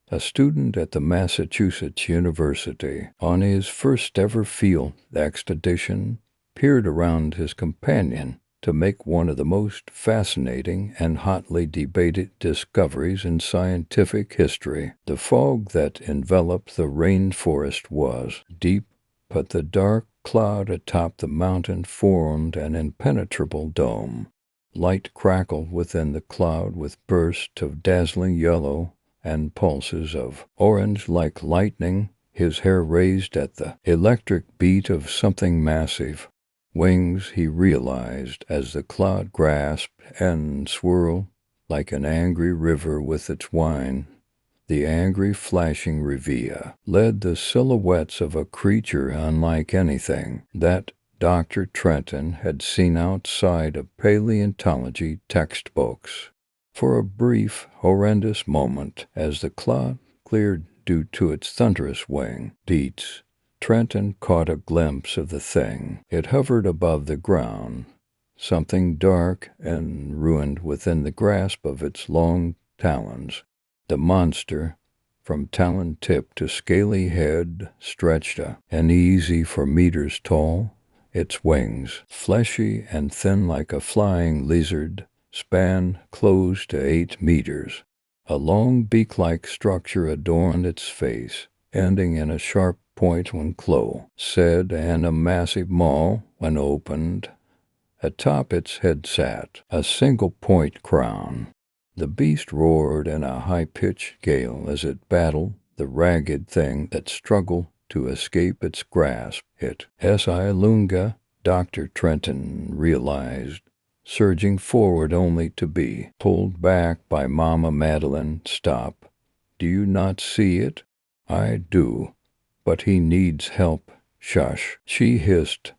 S1: a student at the Massachusetts University, on his first ever field expedition, peered around his companion to make one of the most fascinating and hotly debated discoveries in scientific history. The fog that enveloped the rainforest was deep, but the dark cloud atop the mountain formed an impenetrable dome. Light crackled within the cloud with bursts of dazzling yellow and pulses of orange like lightning. His hair raised at the electric beat of something massive. Wings, he realized, as the cloud grasped and swirled like an angry river with its whine. The angry flashing revia led the silhouettes of a creature unlike anything that Dr. Trenton had seen outside of paleontology textbooks. For a brief, horrendous moment, as the cloud cleared due to its thunderous wing beats, Trenton caught a glimpse of the thing. It hovered above the ground, something dark and ruined within the grasp of its long talons. The monster, from talon tip to scaly head, stretched uneasy for meters tall. Its wings, fleshy and thin like a flying lizard, span close to 8 meters. A long beak-like structure adorned its face, ending in a sharp point when closed, and a massive maw when opened. Atop its head sat a single-point crown. The beast roared in a high-pitched gale as it battled the ragged thing that struggled to escape its grasp. Ilunga, Dr. Trenton realized, surging forward only to be pulled back by Mama Madeline. Stop. Do you not see it? I do. But he needs help. Shush, she hissed,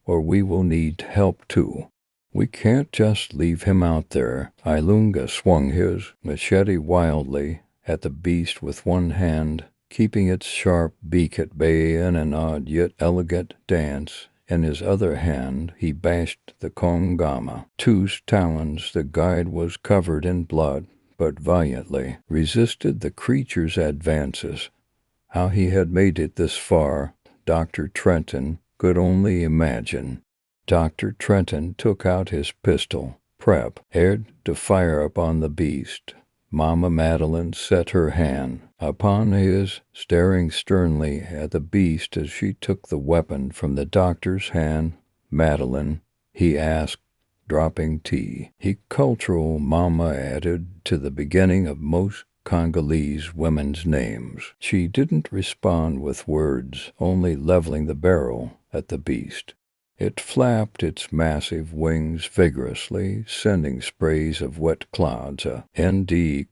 S1: or we will need help too. We can't just leave him out there. Ilunga swung his machete wildly at the beast with one hand, keeping its sharp beak at bay in an odd yet elegant dance. In his other hand he bashed the Kongama. Two's talons, the guide was covered in blood, but valiantly resisted the creature's advances. How he had made it this far, Dr. Trenton could only imagine. Dr. Trenton took out his pistol, prepared to fire upon the beast. Mama Madeline set her hand upon his, staring sternly at the beast as she took the weapon from the doctor's hand. Madeline, he asked, dropping tea. He cultural Mama added to the beginning of most Congolese women's names. She didn't respond with words, only leveling the barrel at the beast. It flapped its massive wings vigorously, sending sprays of wet clouds,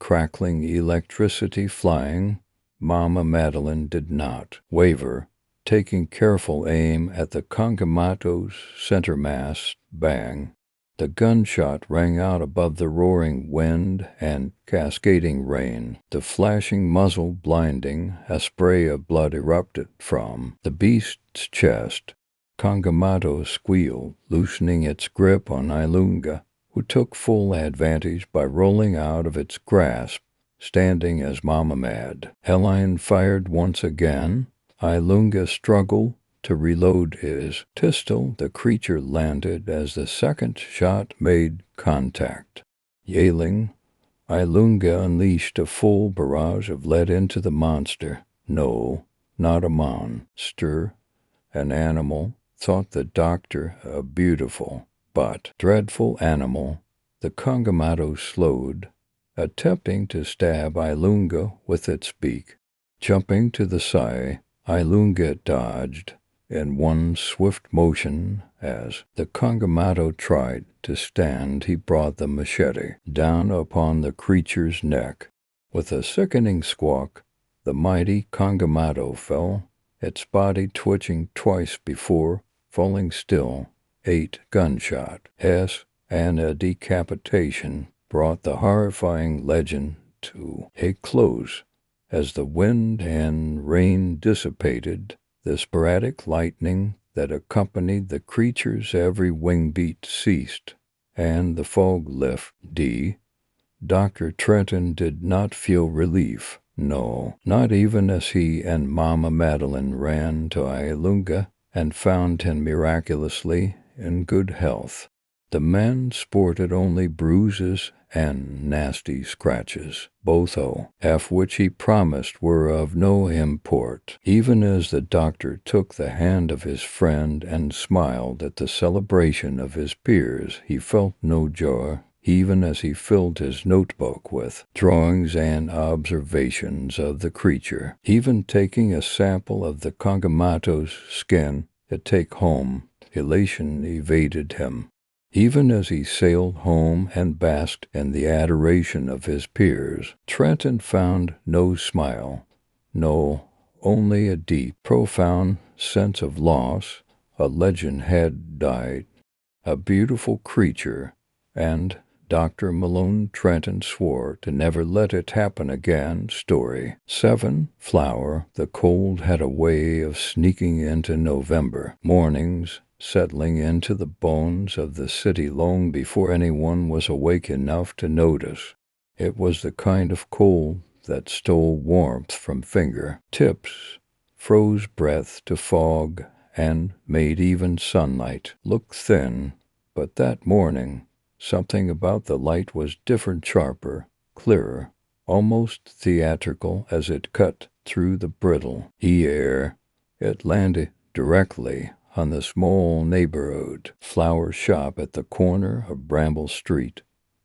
S1: crackling electricity flying. Mama Madeline did not waver, taking careful aim at the Kongamato's center mast. Bang! The gunshot rang out above the roaring wind and cascading rain, the flashing muzzle blinding. A spray of blood erupted from the beast's chest. Kongamato squealed, loosening its grip on Ilunga, who took full advantage by rolling out of its grasp, standing as Mama Mad. Helene fired once again. Ilunga struggled to reload his pistol. The creature landed as the second shot made contact. Yailing, Ilunga unleashed a full barrage of lead into the monster. No, not a monster, an animal, thought the doctor, a beautiful but dreadful animal. The Kongamato slowed, attempting to stab Ilunga with its beak. Jumping to the side, Ilunga dodged in one swift motion. As the Kongamato tried to stand, he brought the machete down upon the creature's neck. With a sickening squawk, the mighty Kongamato fell, its body twitching twice before falling still. 8 gunshot, and a decapitation brought the horrifying legend to a close. As the wind and rain dissipated, the sporadic lightning that accompanied the creature's every wing beat ceased, and the fog lifted. Dr. Trenton did not feel relief. No, not even as he and Mama Madeline ran to Ilunga and found him miraculously in good health. The man sported only bruises and nasty scratches, both of which he promised were of no import. Even as the doctor took the hand of his friend and smiled at the celebration of his peers, he felt no joy. Even as he filled his notebook with drawings and observations of the creature, even taking a sample of the Kongamato's skin to take home, elation evaded him. Even as he sailed home and basked in the adoration of his peers, Trenton found no smile, no, only a deep, profound sense of loss. A legend had died, a beautiful creature, and Dr. Malone Trenton swore to never let it happen again. Story 7. Flower. The cold had a way of sneaking into November mornings, settling into the bones of the city long before anyone was awake enough to notice. It was the kind of cold that stole warmth from finger tips, froze breath to fog, and made even sunlight look thin. But that morning, something about the light was different, sharper, clearer, almost theatrical as it cut through the brittle air. It landed directly on the small neighborhood flower shop at the corner of Bramble Street,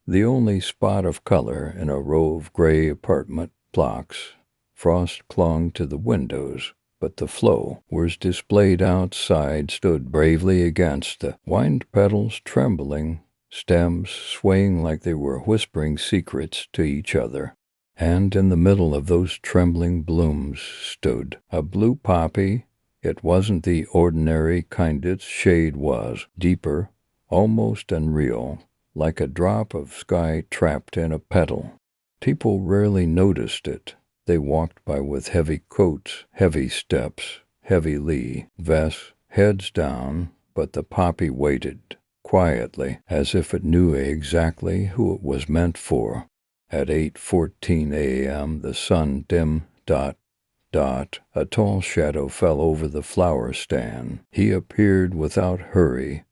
S1: the only spot of color in a row of gray apartment blocks. Frost clung to the windows, but the flowers displayed outside stood bravely against the wind, petals trembling, stems swaying like they were whispering secrets to each other. And in the middle of those trembling blooms stood a blue poppy. It wasn't the ordinary kind. Its shade was deeper, almost unreal, like a drop of sky trapped in a petal. People rarely noticed it. They walked by with heavy coats, heavy steps, heavy lee vests, heads down, but the poppy waited, quietly, as if it knew exactly who it was meant for. At 8:14 a.m. the sun dimmed. A tall shadow fell over the flower stand. He appeared without hurry,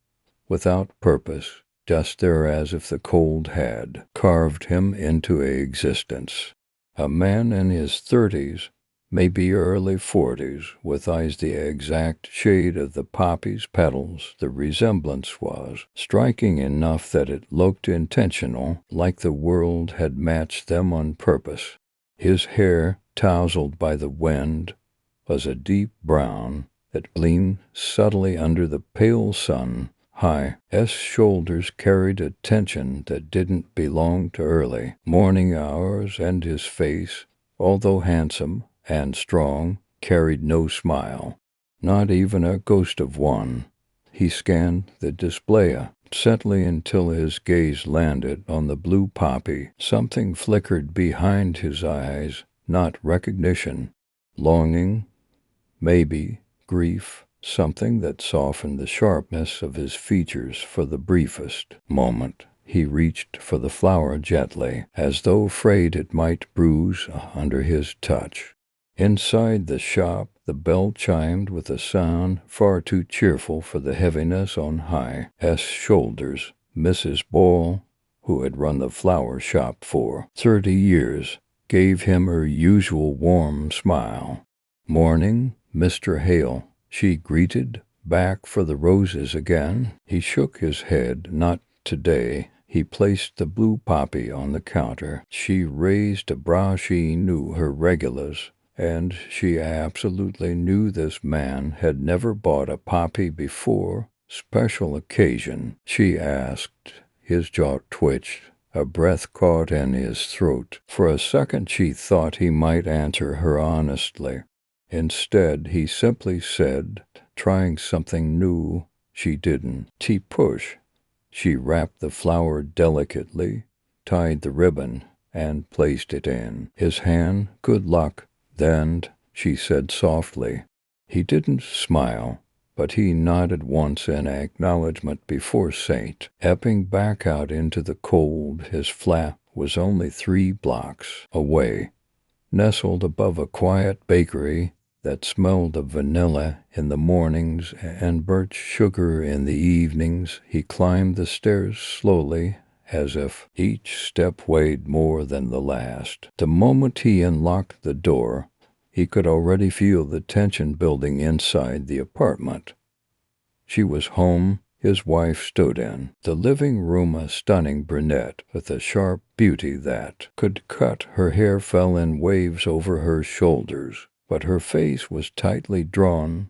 S1: without purpose, just there as if the cold had carved him into existence. A man in his 30s, maybe early 40s, with eyes the exact shade of the poppy's petals. The resemblance was striking enough that it looked intentional, like the world had matched them on purpose. His hair, tousled by the wind, was a deep brown that gleamed subtly under the pale sun. His shoulders carried a tension that didn't belong to early morning hours, and his face, although handsome and strong, carried no smile, not even a ghost of one. He scanned the display steadily until his gaze landed on the blue poppy. Something flickered behind his eyes, not recognition, longing, maybe grief, something that softened the sharpness of his features for the briefest moment. He reached for the flower gently, as though afraid it might bruise under his touch. Inside the shop, the bell chimed with a sound far too cheerful for the heaviness on High's shoulders. Mrs. Boyle, who had run the flower shop for 30 years, gave him her usual warm smile. "Morning, Mr. Hale," she greeted. "Back for the roses again?" He shook his head. "Not today." He placed the blue poppy on the counter. She raised a brow. She knew her regulars, and she absolutely knew this man had never bought a poppy before. "Special occasion?" she asked. His jaw twitched. A breath caught in his throat. For a second she thought he might answer her honestly. Instead, he simply said, trying something new. She didn't. Push. She wrapped the flower delicately, tied the ribbon, and placed it in his hand. "Good luck." "Then," she said softly. He didn't smile, but he nodded once in acknowledgment before stepping back out into the cold. His flat was only 3 blocks away, nestled above a quiet bakery that smelled of vanilla in the mornings and birch sugar in the evenings. He climbed the stairs slowly, as if each step weighed more than the last. The moment he unlocked the door, he could already feel the tension building inside the apartment. She was home. His wife stood in the living room, a stunning brunette with a sharp beauty that could cut. Her hair fell in waves over her shoulders, but her face was tightly drawn,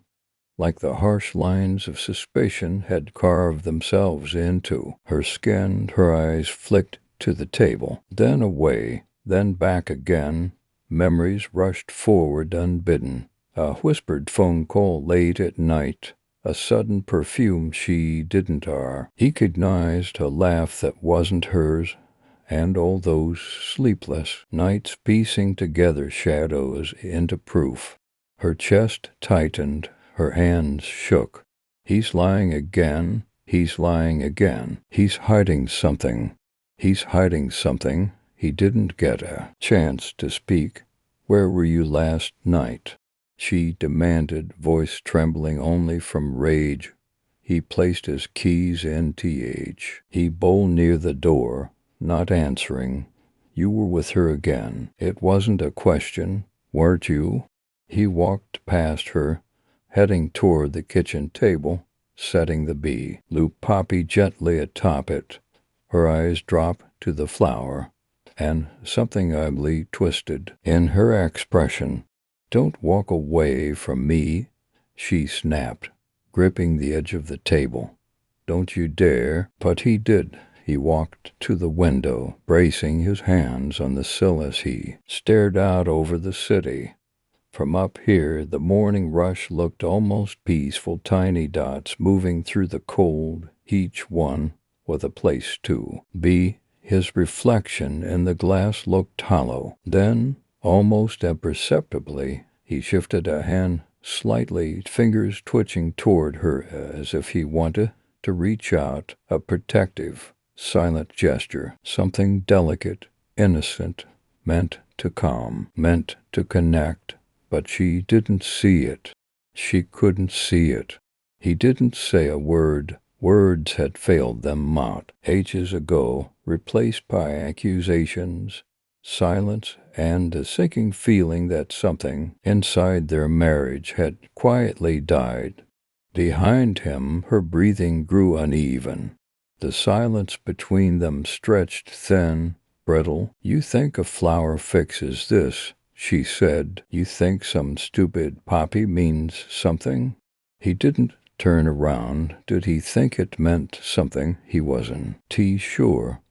S1: like the harsh lines of suspicion had carved themselves into her skin. Her eyes flicked to the table, then away, then back again. Memories rushed forward unbidden. A whispered phone call late at night, a sudden perfume she didn't He recognized a laugh that wasn't hers, and all those sleepless nights piecing together shadows into proof. Her chest tightened, her hands shook. He's lying again, he's lying again. He's hiding something. He's hiding something. He didn't get a chance to speak. Where were you last night? She demanded, voice trembling only from rage. He placed his keys in TH. He bowled near the door, not answering. You were with her again. It wasn't a question, weren't you? He walked past her, heading toward the kitchen table, setting the blue poppy gently atop it. Her eyes dropped to the flower, and something ugly twisted in her expression. Don't walk away from me, she snapped, gripping the edge of the table. Don't you dare. But he did. He walked to the window, bracing his hands on the sill as he stared out over the city. From up here, the morning rush looked almost peaceful, tiny dots moving through the cold, each one with a place to be. His reflection in the glass looked hollow. Then, almost imperceptibly, he shifted a hand slightly, fingers twitching toward her as if he wanted to reach out, a protective, silent gesture, something delicate, innocent, meant to calm, meant to connect. But she didn't see it. She couldn't see it. He didn't say a word. Words had failed them ages ago, replaced by accusations, silence, and a sinking feeling that something inside their marriage had quietly died. Behind him, her breathing grew uneven. The silence between them stretched thin, brittle. You think a flower fixes this, she said. You think some stupid poppy means something? He didn't turn around. Did he think it meant something? He wasn't sure.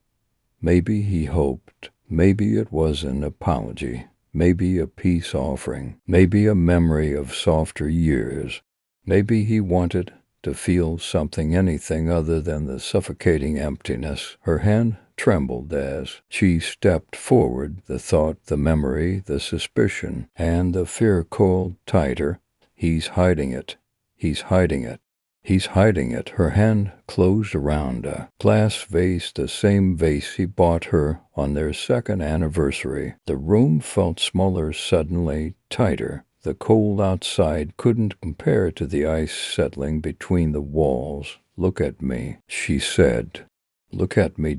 S1: Maybe he hoped. Maybe it was an apology. Maybe a peace offering. Maybe a memory of softer years. Maybe he wanted to feel something, anything other than the suffocating emptiness. Her hand trembled as she stepped forward. The thought, the memory, the suspicion, and the fear coiled tighter. He's hiding it. He's hiding it. He's hiding it. Her hand closed around a glass vase, the same vase he bought her on their second anniversary. The room felt smaller suddenly, tighter. The cold outside couldn't compare to the ice settling between the walls. Look at me, she said. Look at me, ...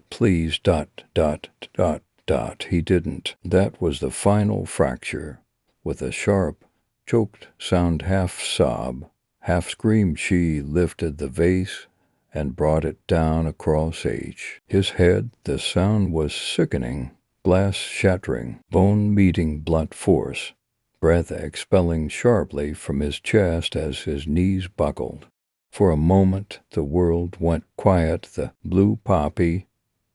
S1: please, ... He didn't. That was the final fracture. With a sharp, choked sound, half sob, half scream, she lifted the vase and brought it down across his head. The sound was sickening, glass shattering, bone meeting blunt force, breath expelling sharply from his chest as his knees buckled. For a moment the world went quiet. The blue poppy,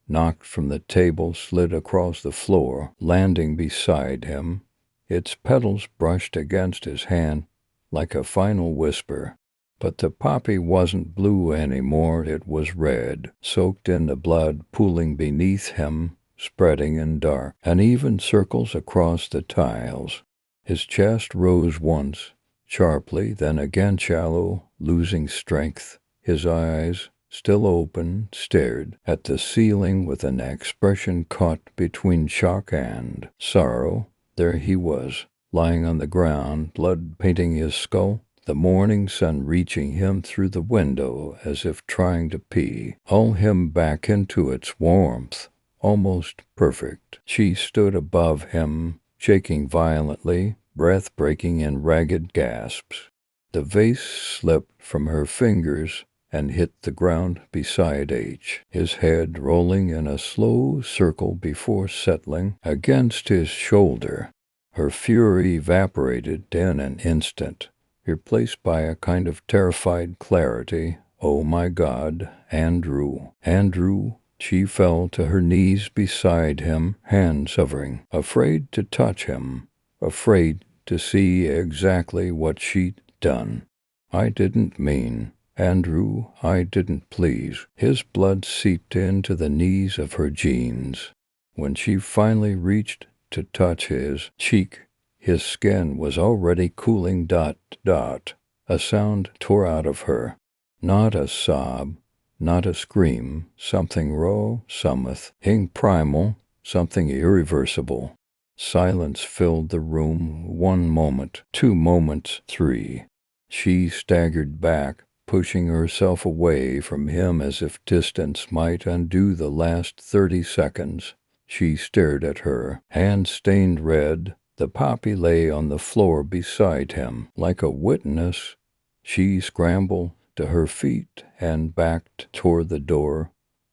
S1: knocked from the table, slid across the floor, landing beside him. Its petals brushed against his hand like a final whisper. But the poppy wasn't blue anymore. It was red, soaked in the blood pooling beneath him, spreading in dark, uneven circles across the tiles. His chest rose once, sharply, then again shallow, losing strength. His eyes, still open, stared at the ceiling with an expression caught between shock and sorrow. There he was, lying on the ground, blood painting his skull, the morning sun reaching him through the window as if trying to pull him back into its warmth, almost perfect. She stood above him, shaking violently, breath breaking in ragged gasps. The vase slipped from her fingers and hit the ground beside his head rolling in a slow circle before settling against his shoulder. Her fury evaporated in an instant. replaced by a kind of terrified clarity. Oh my God, Andrew, Andrew. She fell to her knees beside him, hands hovering, afraid to touch him, afraid to see exactly what she'd done. I didn't mean, Andrew, I didn't, please. His blood seeped into the knees of her jeans. When she finally reached to touch his cheek, his skin was already cooling. A sound tore out of her. Not a sob, not a scream, something raw, something primal, something irreversible. Silence filled the room. 1 moment, 2 moments, 3. She staggered back, pushing herself away from him as if distance might undo the last 30 seconds. She stared at her, hand stained red. The poppy lay on the floor beside him. Like a witness, she scrambled to her feet and backed toward the door,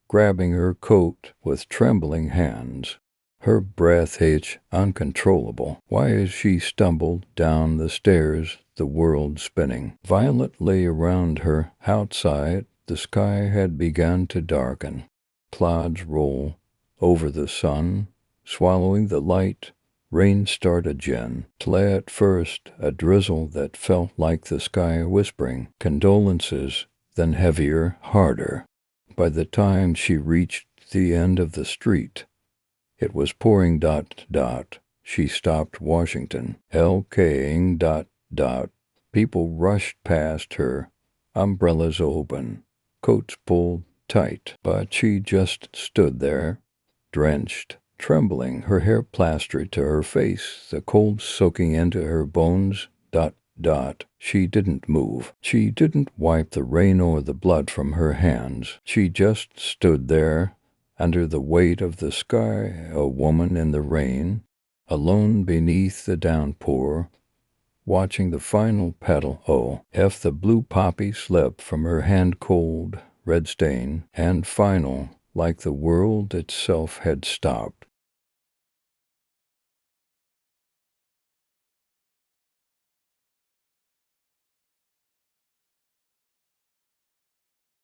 S1: grabbing her coat with trembling hands. Her breath hitched uncontrollable. Why as she stumbled down the stairs, the world spinning violently around her. Outside, the sky had begun to darken. Clouds rolled over the sun, swallowing the light. Rain started again. At first, a drizzle that felt like the sky whispering condolences, then heavier, harder. By the time she reached the end of the street, it was pouring. She stopped Washington. LKing. People rushed past her, umbrellas open, coats pulled tight, but she just stood there, drenched, trembling, her hair plastered to her face, the cold soaking into her bones. She didn't move. She didn't wipe the rain or the blood from her hands. She just stood there, under the weight of the sky, a woman in the rain, alone beneath the downpour, watching the final petal. The blue poppy slip from her hand, cold, red stain, and final, like the world itself had stopped.